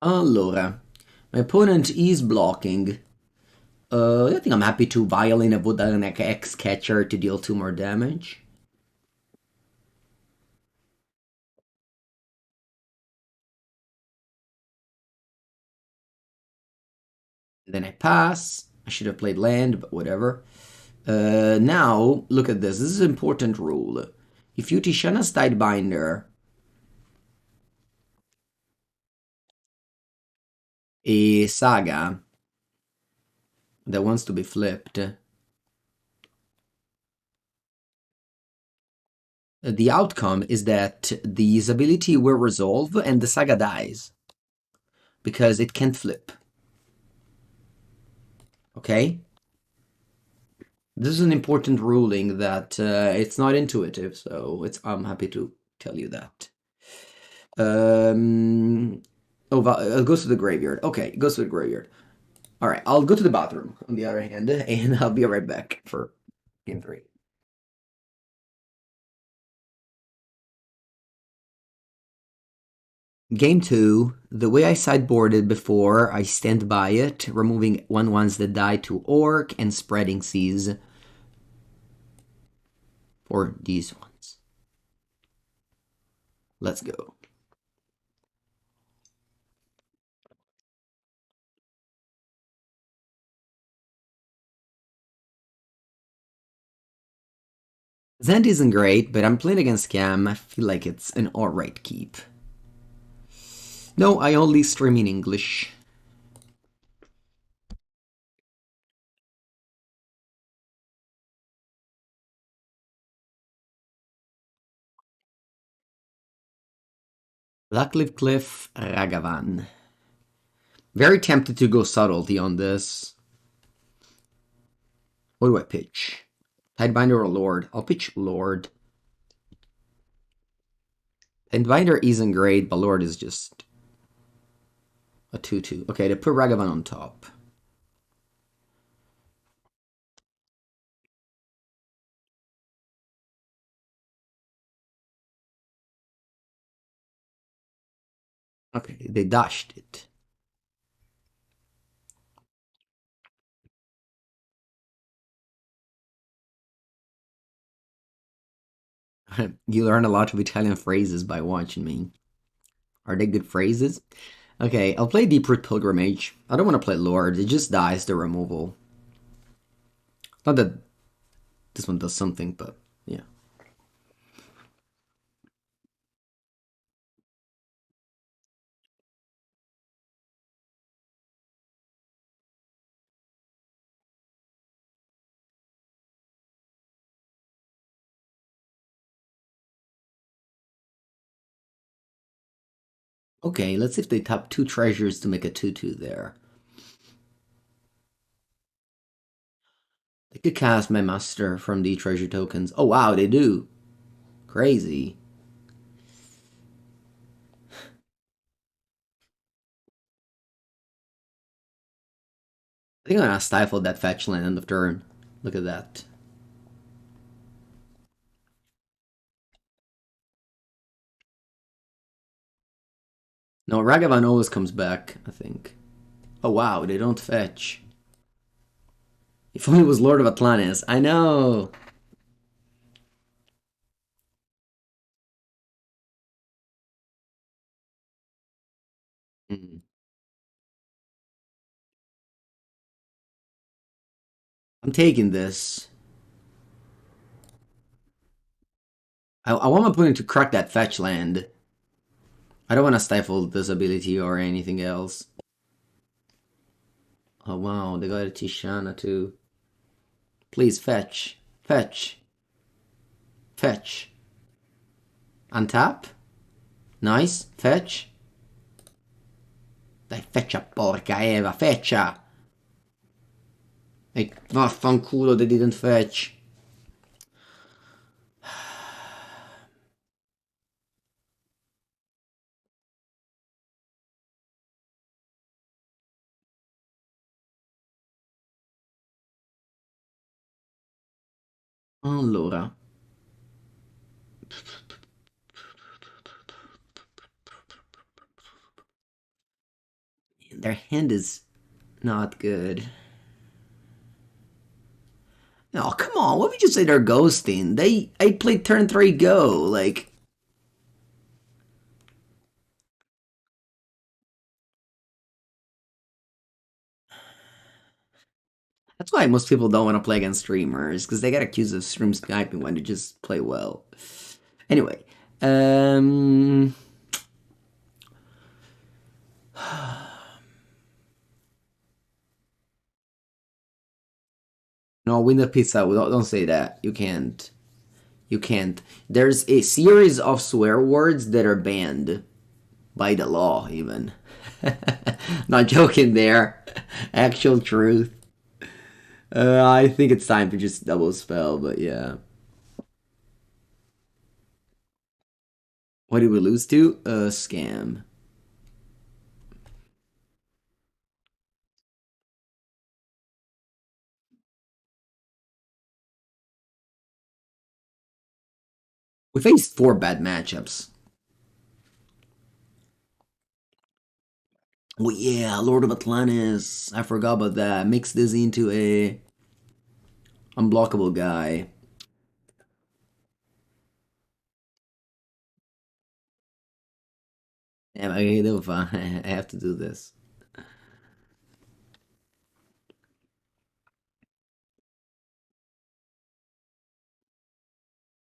Allora, my opponent is blocking. I think I'm happy to Violin a Vodalian Hexcatcher to deal 2 more damage. Then I pass. I should have played land, but whatever. Now, look at this. This is an important rule. If you Tishana's Tidebinder a saga that wants to be flipped, the outcome is that the ability will resolve and the saga dies. Because it can't flip. Okay? This is an important ruling that it's not intuitive, so I'm happy to tell you that. It goes to the graveyard. Okay, it goes to the graveyard. All right, I'll go to the bathroom on the other hand, and I'll be right back for game 3. Game 2, the way I sideboarded before, I stand by it, removing 1/1s that die to Orc and spreading seas for these ones. Let's go. Zend isn't great, but I'm playing against Cam. I feel like it's an alright keep. No, I only stream in English. Blackcliff Cliff, Ragavan. Very tempted to go Subtlety on this. What do I pitch? Tidebinder or Lord? I'll pitch Lord. Tidebinder isn't great, but Lord is just a 2/2. Okay, to put Ragavan on top. Okay, they dashed it. You learn a lot of Italian phrases by watching me. Are they good phrases? Okay, I'll play Deeproot Pilgrimage. I don't want to play Lord, it just dies the removal. Not that this one does something, but yeah. Okay, let's see if they tap 2 treasures to make a 2/2 there. They could cast my master from the treasure tokens. Oh wow, they do. Crazy. I think I'm gonna stifle that fetch land end of turn. Look at that. No, Ragavan always comes back, I think. Oh wow, they don't fetch. If only it was Lord of Atlantis. I know! Mm. I'm taking this. I want my opponent to crack that fetch land. I don't want to stifle this ability or anything else. Oh wow, they got a Tishana too. Please fetch. Fetch. Fetch. Untap. Nice. Fetch. Dai, feccia porca Eva, feccia! E vaffanculo, they didn't fetch. Allora. Their hand is not good. No, come on. What would you say they're ghosting? I played turn 3 go. Like, that's why most people don't want to play against streamers, because they get accused of stream sniping when they just play well. Anyway, no, win the pizza. Don't say that. You can't. You can't. There's a series of swear words that are banned by the law, even. Not joking there. Actual truth. I think it's time to just double spell, but yeah. What did we lose to? Scam. We faced 4 bad matchups. Oh yeah, Lord of Atlantis. I forgot about that. Mix this into a unblockable guy. Yeah, I do fine. I have to do this.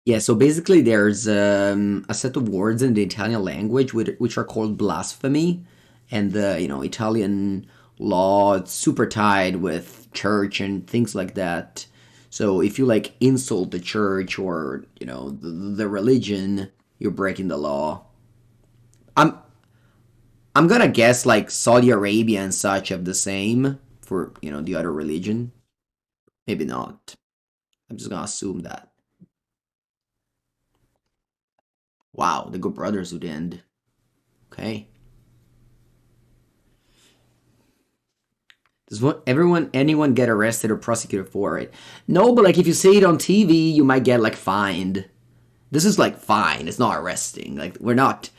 Yeah, so basically there's a set of words in the Italian language which are called blasphemy, and the Italian law it's super tied with church and things like that. So if you like insult the church or the religion, you're breaking the law. I'm I'm gonna guess like Saudi Arabia and such have the same for the other religion. Maybe not. I'm just gonna assume that. Wow, the good brothers would end. Okay. Does anyone get arrested or prosecuted for it? No, but like if you say it on TV, you might get like fined. This is like fine. It's not arresting. Like we're not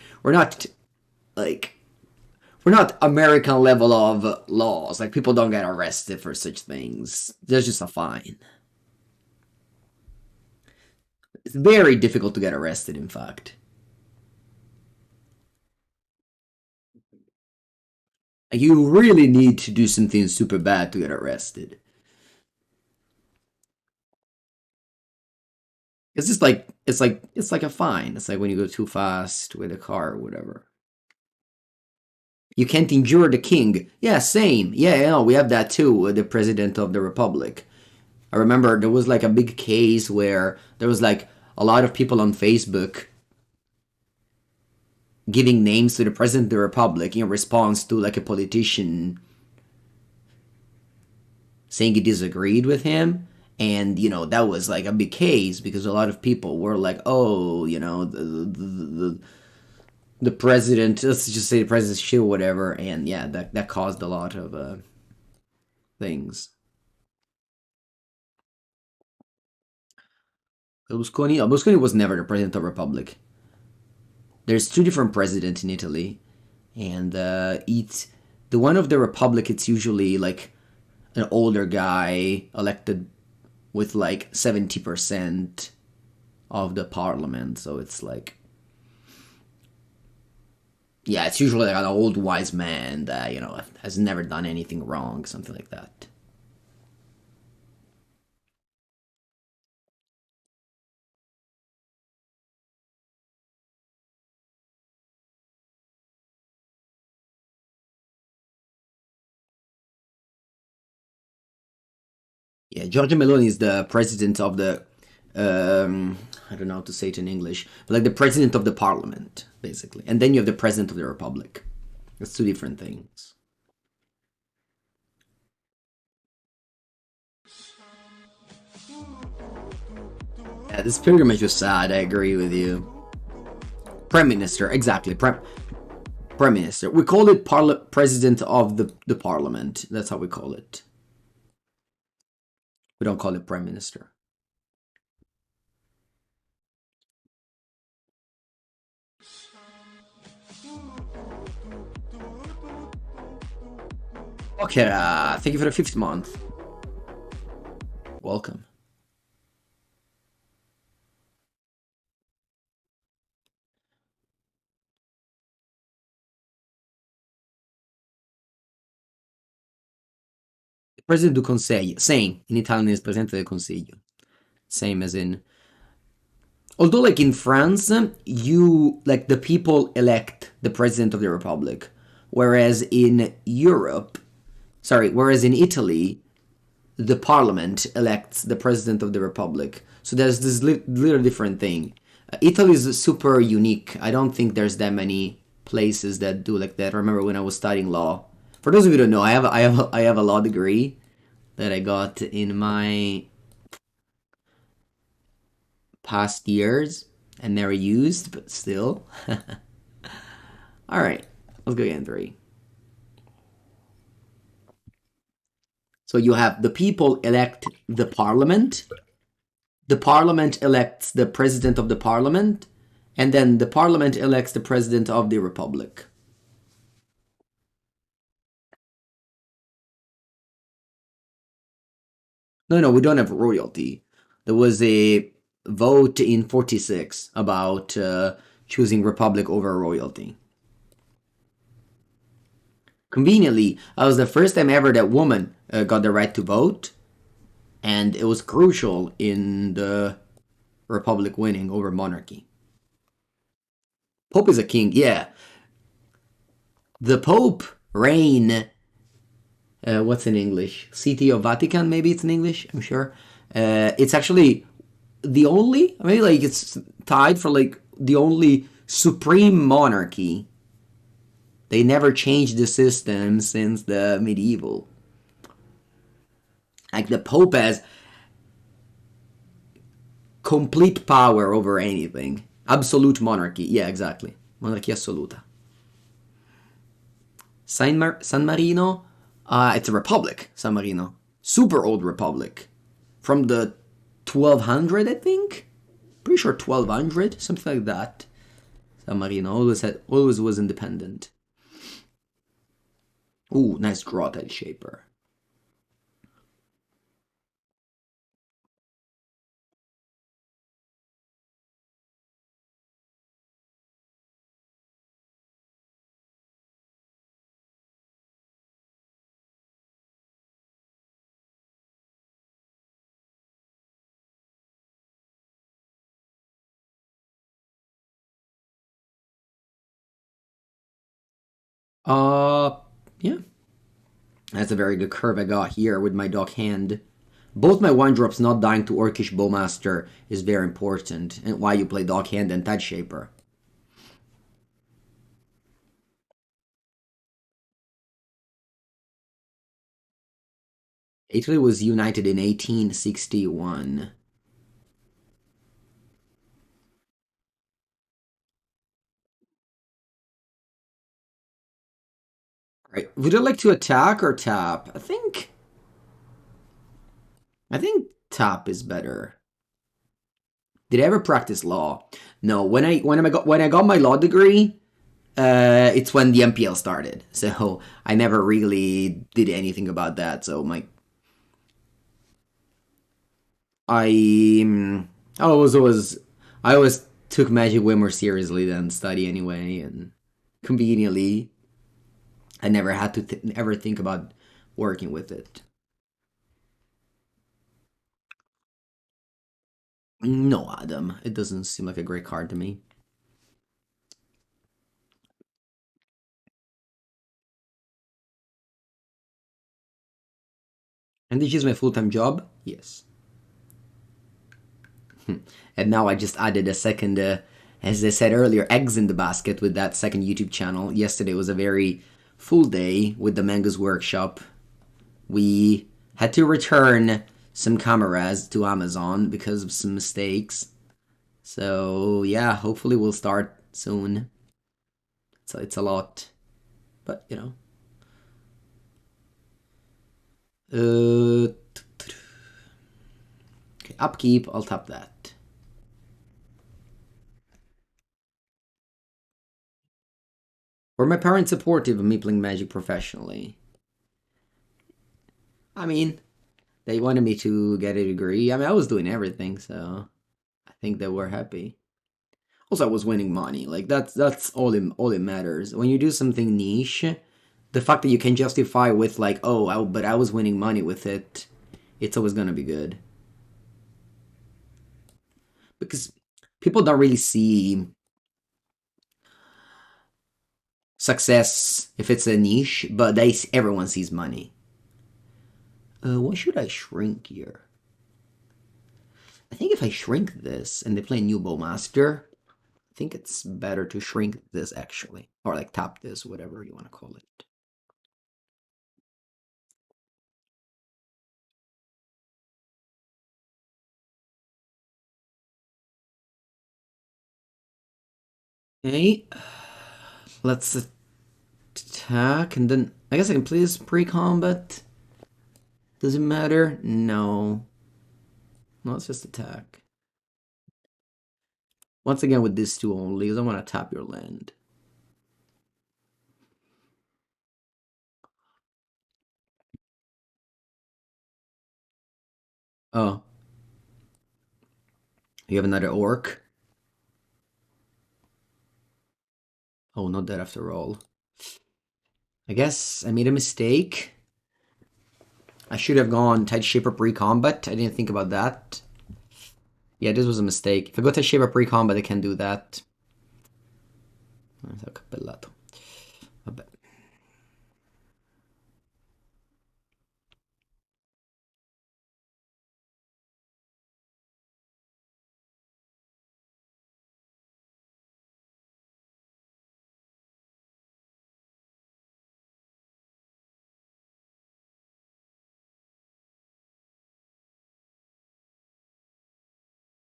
like we're not American level of laws. Like people don't get arrested for such things. There's just a fine. It's very difficult to get arrested, in fact. Like, you really need to do something super bad to get arrested. It's like a fine. It's like when you go too fast with a car or whatever. You can't injure the king. Yeah, same. Yeah, no, we have that too with the president of the republic. I remember there was like a big case where there was like a lot of people on Facebook. giving names to the President of the Republic in response to like a politician saying he disagreed with him. And, you know, that was like a big case because a lot of people were like, oh, you know, the president, let's just say the president's shit or whatever. And yeah, that caused a lot of things. Berlusconi was never the president of the Republic. There's two different presidents in Italy. And it's the one of the Republic, it's usually like an older guy elected with like 70% of the parliament. So it's like, yeah, it's usually like an old wise man that, you know, has never done anything wrong, something like that. Yeah, Giorgia Meloni is the president of the, I don't know how to say it in English, but like the president of the parliament, basically. And then you have the president of the republic. That's two different things. Yeah, this pilgrimage was sad, I agree with you. Prime Minister, exactly. Prime Minister. We call it president of the parliament. That's how we call it. We don't call it Prime Minister. Okay, thank you for the 5th month. Welcome. Presidente do Consiglio. Same. In Italian is Presidente del Consiglio. Same as in... Although, like, in France, like, the people elect the President of the Republic. Whereas in Europe... whereas in Italy, the Parliament elects the President of the Republic. So there's this little different thing. Italy is super unique. I don't think there's that many places that do like that. I remember when I was studying law. For those of you who don't know, I have a law degree that I got in my past years and never used, but still. Alright, let's go again 3. So you have the people elect the parliament elects the president of the parliament, and then the parliament elects the president of the republic. No, we don't have royalty. There was a vote in 46 about choosing republic over royalty. Conveniently, that was the first time ever that woman got the right to vote, and it was crucial in the republic winning over monarchy. Pope is a king, yeah. The Pope reign... what's in English? City of Vatican, maybe it's in English, I'm sure. It's actually the only, I mean, like, it's tied for, like, the only supreme monarchy. They never changed the system since the medieval. Like, the Pope has complete power over anything. Absolute monarchy. Yeah, exactly. Monarchia assoluta. San Marino... it's a republic, San Marino. Super old republic. From the 1200, I think? Pretty sure 1200, something like that. San Marino always was independent. Ooh, nice draw tile shaper. Yeah. That's a very good curve I got here with my Dockhand. Both my 1-drops not dying to Orcish Bowmaster is very important, and why you play Dockhand and Tide Shaper. Italy was united in 1861. Right. Would you like to attack or tap? I think tap is better. Did I ever practice law? No. When I got my law degree, it's when the MPL started. So I never really did anything about that. So I I always took magic way more seriously than study anyway, and conveniently, I never had to ever think about working with it. No, Adam, it doesn't seem like a great card to me. And this is my full-time job? Yes. And now I just added a second, as I said earlier, eggs in the basket with that second YouTube channel. Yesterday was a very full day with the Mango's workshop. We had to return some cameras to Amazon because of some mistakes. So yeah, hopefully we'll start soon. So it's a lot, but you know. Okay, upkeep. I'll tap that. Were my parents supportive of me playing Magic professionally? I mean, they wanted me to get a degree. I mean, I was doing everything, so I think they were happy. Also, I was winning money. Like that's all it matters. When you do something niche, the fact that you can justify with like, oh, but I was winning money with it, it's always gonna be good. Because people don't really see success if it's a niche, but everyone sees money. What should I shrink here? I think if I shrink this and they play New Bowmaster, I think it's better to shrink this actually. Or like tap this, whatever you want to call it. Okay. Let's attack and then I guess I can play this pre-combat. Does it matter? No. No, it's just attack. Once again with this two only, because I want to tap your land. Oh. You have another orc? Oh, not that after all. I guess I made a mistake. I should have gone Tide Shaper pre-combat. I didn't think about that. Yeah, this was a mistake. If I go to Shaper pre-combat, I can do that. Cappellato. Vabbè.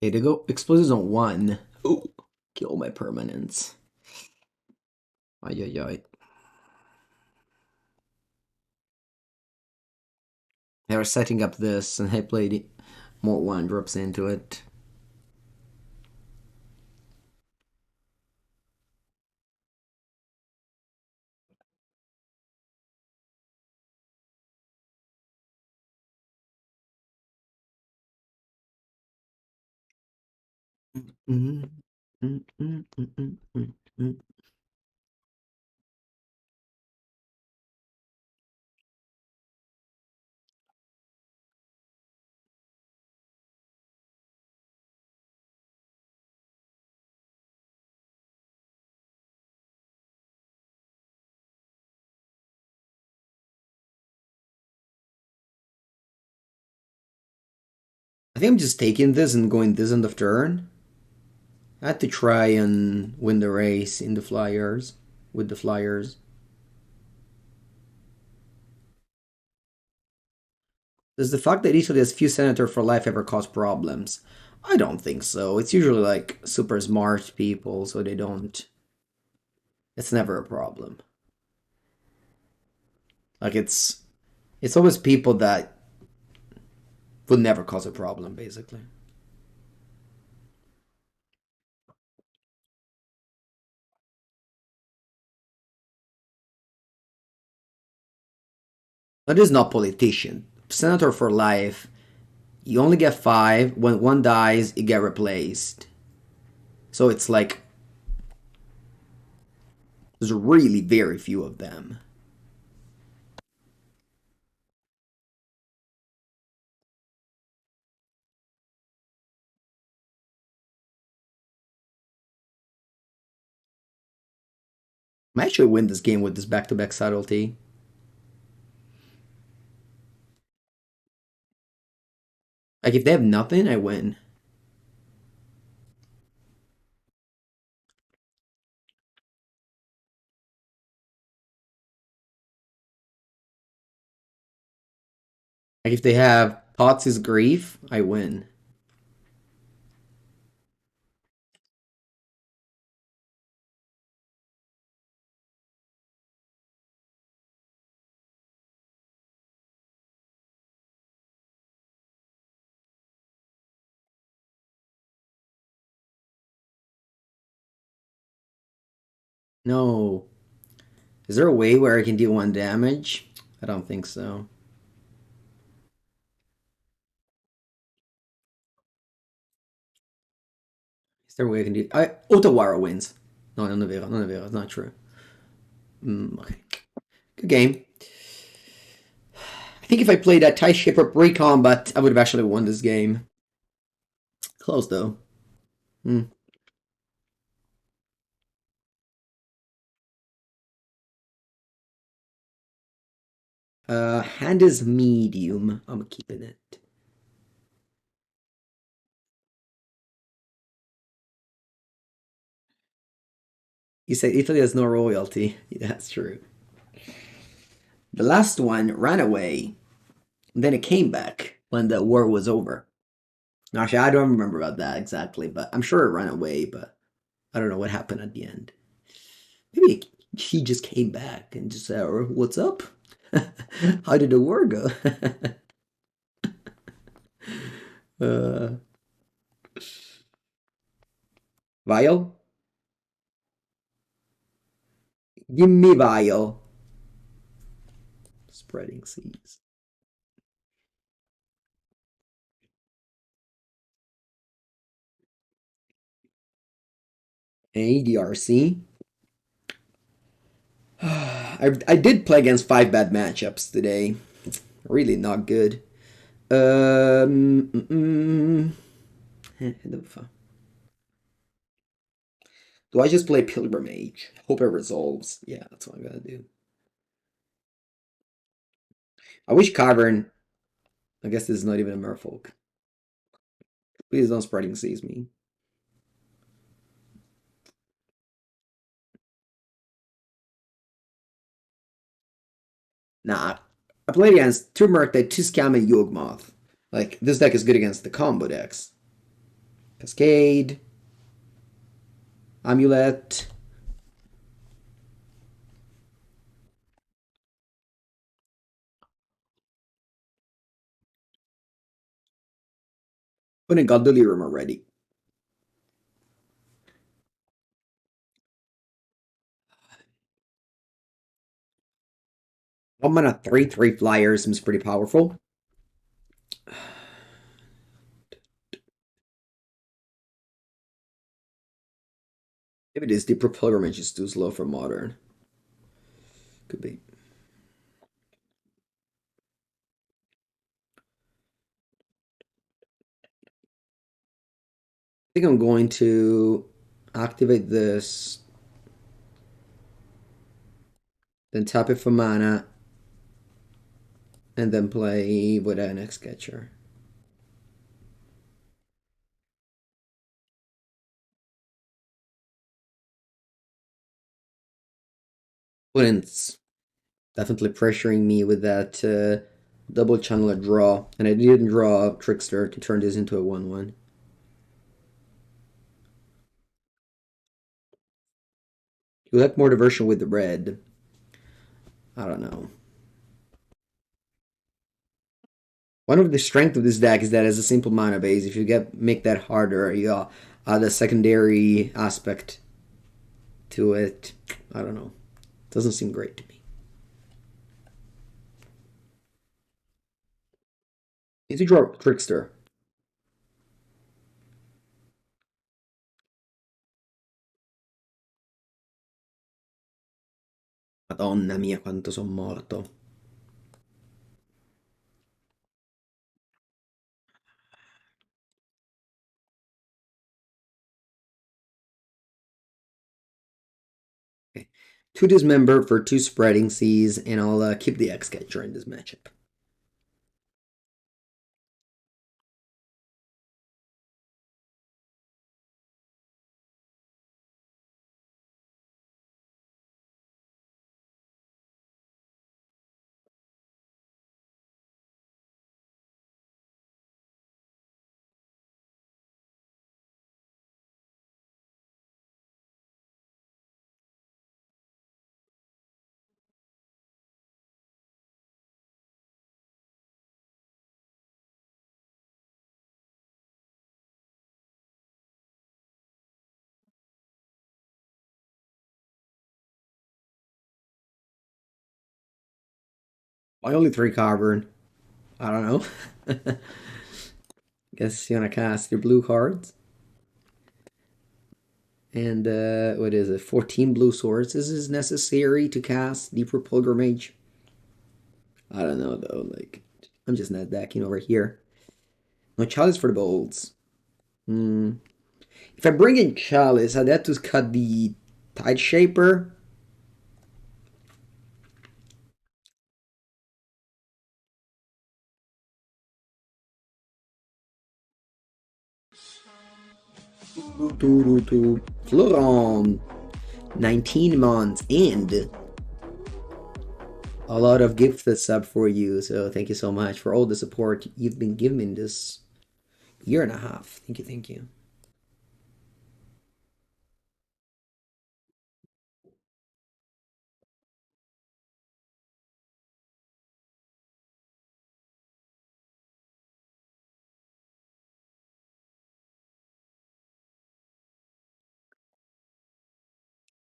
Okay, they go explosives on 1. Oh, kill my permanents. Ay, ay, ay. They were setting up this, and I played more 1-drops into it. Mm, mm, mm, mm, mm, mm, mm. I think I'm just taking this and going this end of turn. I had to try and win the race in the Flyers, with the Flyers. Does the fact that Italy has few senator for life ever cause problems? I don't think so. It's usually like super smart people, so they don't. It's never a problem. Like it's always people that would never cause a problem, basically. That is not politician. Senator for life, you only get 5. When one dies, you get replaced. So it's like there's really very few of them. I might actually win this game with this back-to-back subtlety. Like if they have nothing, I win. Like if they have Potts' Grief, I win. No. Is there a way where I can deal 1 damage? I don't think so. Is there a way I can do... Otawara wins. No, non è vero, non è vero, it's not true. Okay. Good game. I think if I played that TIE Shipper pre-combat, I would have actually won this game. Close, though. Hand is medium. I'm keeping it. You say Italy has no royalty. Yeah, that's true. The last one ran away. Then it came back when the war was over. Actually, I don't remember about that exactly, but I'm sure it ran away, but I don't know what happened at the end. Maybe he just came back and just said, "Oh, what's up? How did the war go?" uh, Vial? Give me Vial. Spreading seas. ADRC. I did play against 5 bad matchups today. Really not good. Do I just play Pilgrimage? Hope it resolves. Yeah, that's what I'm gonna do. I wish Cavern. I guess this is not even a Merfolk. Please don't spreading seas me. Nah, I played against 2 Murktide, 2 Scam, and Yawgmoth. Like, this deck is good against the combo decks. Cascade. Amulet. Putting God Delirium already. One mana 3/3 flyer seems pretty powerful. Maybe this Deeproot Pilgrimage is too slow for modern. Could be. I think I'm going to activate this, then tap it for mana, and then play Vodalian Hexcatcher. Opponent's definitely pressuring me with that Double channel a draw, and I didn't draw a Trickster to turn this into a 1/1. You like more diversion with the red. I don't know. One of the strength of this deck is that it's a simple mana base. If you make that harder, you add a secondary aspect to it. I don't know. Doesn't seem great to me. Need to draw Trickster. Madonna mia, quanto sono morto. Okay. 2 Dismember for 2 Spreading Seas, and I'll keep the Hexcatcher in this matchup. Why only 3 Cavern? I don't know. Guess you wanna cast your blue cards. And what is it? 14 blue swords. This is necessary to cast Deeproot Pilgrimage. I don't know though. Like, I'm just not decking over here. No Chalice for the bolts. If I bring in Chalice, I'd have to cut the Tide Shaper. Floron. 19 months and a lot of gifted sub for you. So thank you so much for all the support you've been giving this year and a half. Thank you, thank you.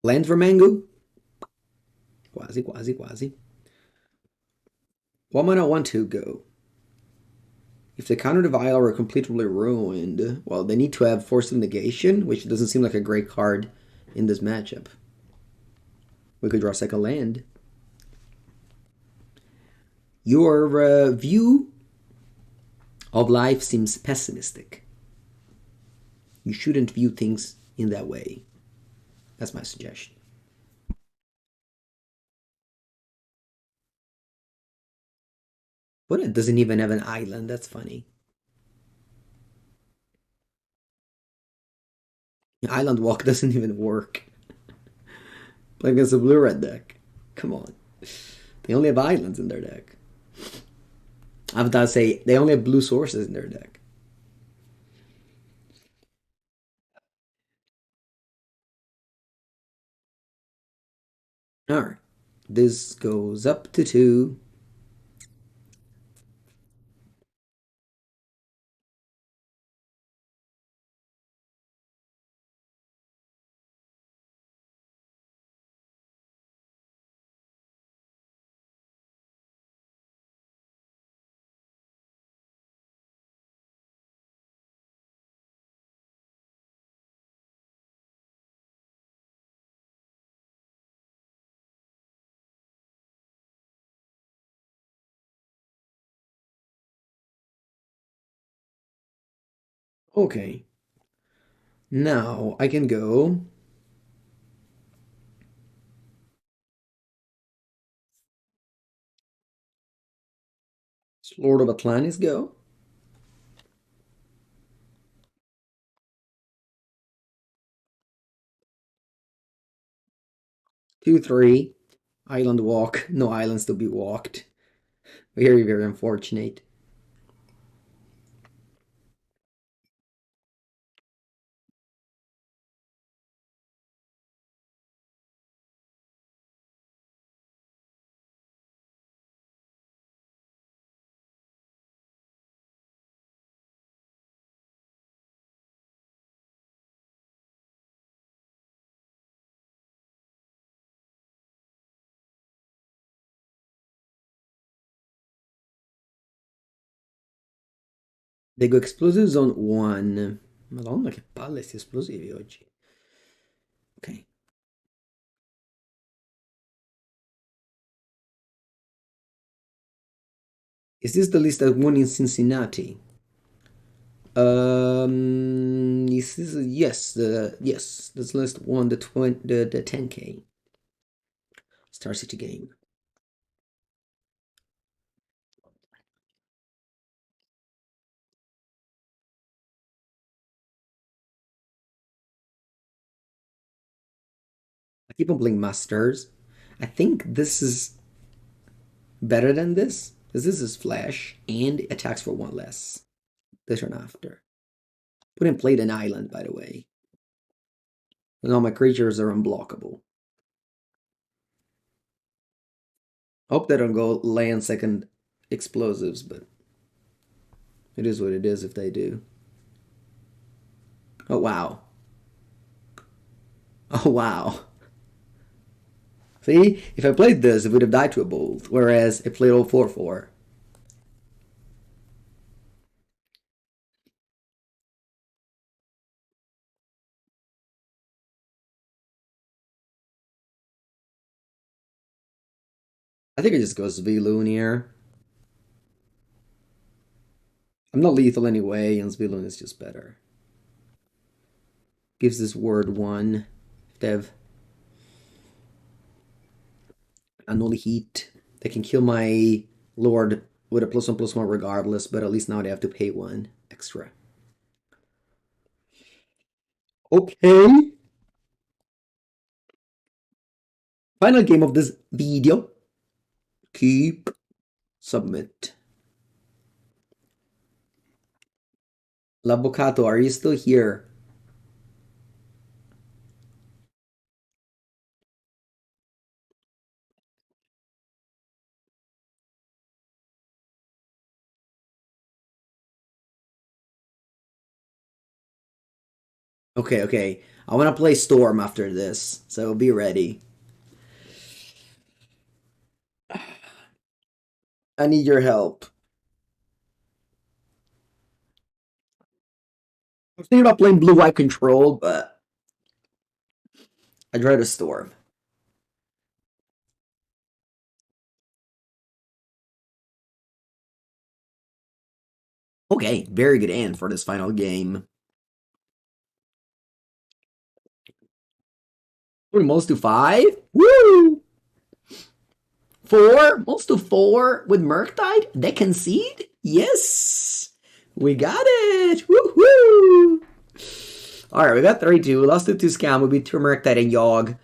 Land for Mango? Quasi, quasi, quasi. 1 mana, 1/2 go. If the counter the Vial are completely ruined, well, they need to have Force of Negation, which doesn't seem like a great card in this matchup. We could draw a second land. Your view of life seems pessimistic. You shouldn't view things in that way. That's my suggestion. But it doesn't even have an island. That's funny. Island Walk doesn't even work. Like it's a blue-red deck. Come on. They only have islands in their deck. I have to say, they only have blue sources in their deck. Alright. This goes up to 2. Okay. Now I can go. Lord of Atlantis go. 2/3. Island walk. No islands to be walked. Very, very unfortunate. Leggo explosives on 1. Madonna, che palle sti esplosivi oggi. Ok. Is this the list that won in Cincinnati? This is yes, this list won the 10K Star City game. I keep on playing Masters. I think this is better than this, because this is flash and attacks for 1 less. The turn after. Put in played an island, by the way. And all my creatures are unblockable. Hope they don't go land second explosives, but it is what it is if they do. Oh, wow. Oh, wow. See, if I played this, it would have died to a bolt, whereas I played all 4/4. I think it just goes Svyelun here. I'm not lethal anyway, and Svyelun is just better. Gives this word 1. If they have Annual Heat, they can kill my Lord with a +1/+1 regardless, but at least now they have to pay 1 extra. Okay. Final game of this video. Keep. Submit. L'Avvocato, are you still here? Okay, okay. I want to play Storm after this, so be ready. I need your help. I was thinking about playing Blue-White Control, but I'd rather Storm. Okay, very good end for this final game. Most to 5? Woo! 4? Most to 4 with Murktide? They concede? Yes! We got it! Woohoo! Alright, we got 3-2. We lost to 2 Scam. We beat 2 Murktide and Yawg.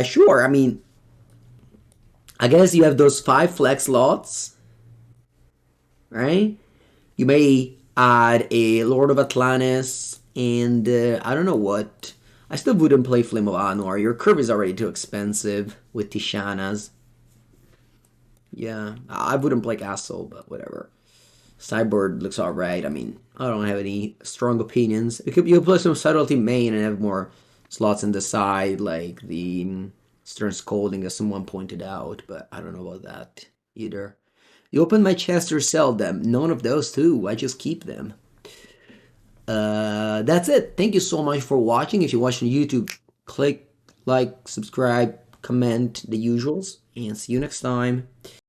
Sure, I mean, I guess you have those 5 flex slots, right? You may add a Lord of Atlantis and I don't know what. I still wouldn't play Flame of Anwar. Your curve is already too expensive with Tishana's. Yeah, I wouldn't play Castle, but whatever. Sideboard looks alright. I mean, I don't have any strong opinions. You could play some Subtlety main and have more slots in the side, like the Stern Scolding, as someone pointed out, but I don't know about that either. You open my chest or sell them. None of those two. I just keep them. That's it. Thank you so much for watching. If you're watching YouTube, click like, subscribe, comment, the usuals, and see you next time.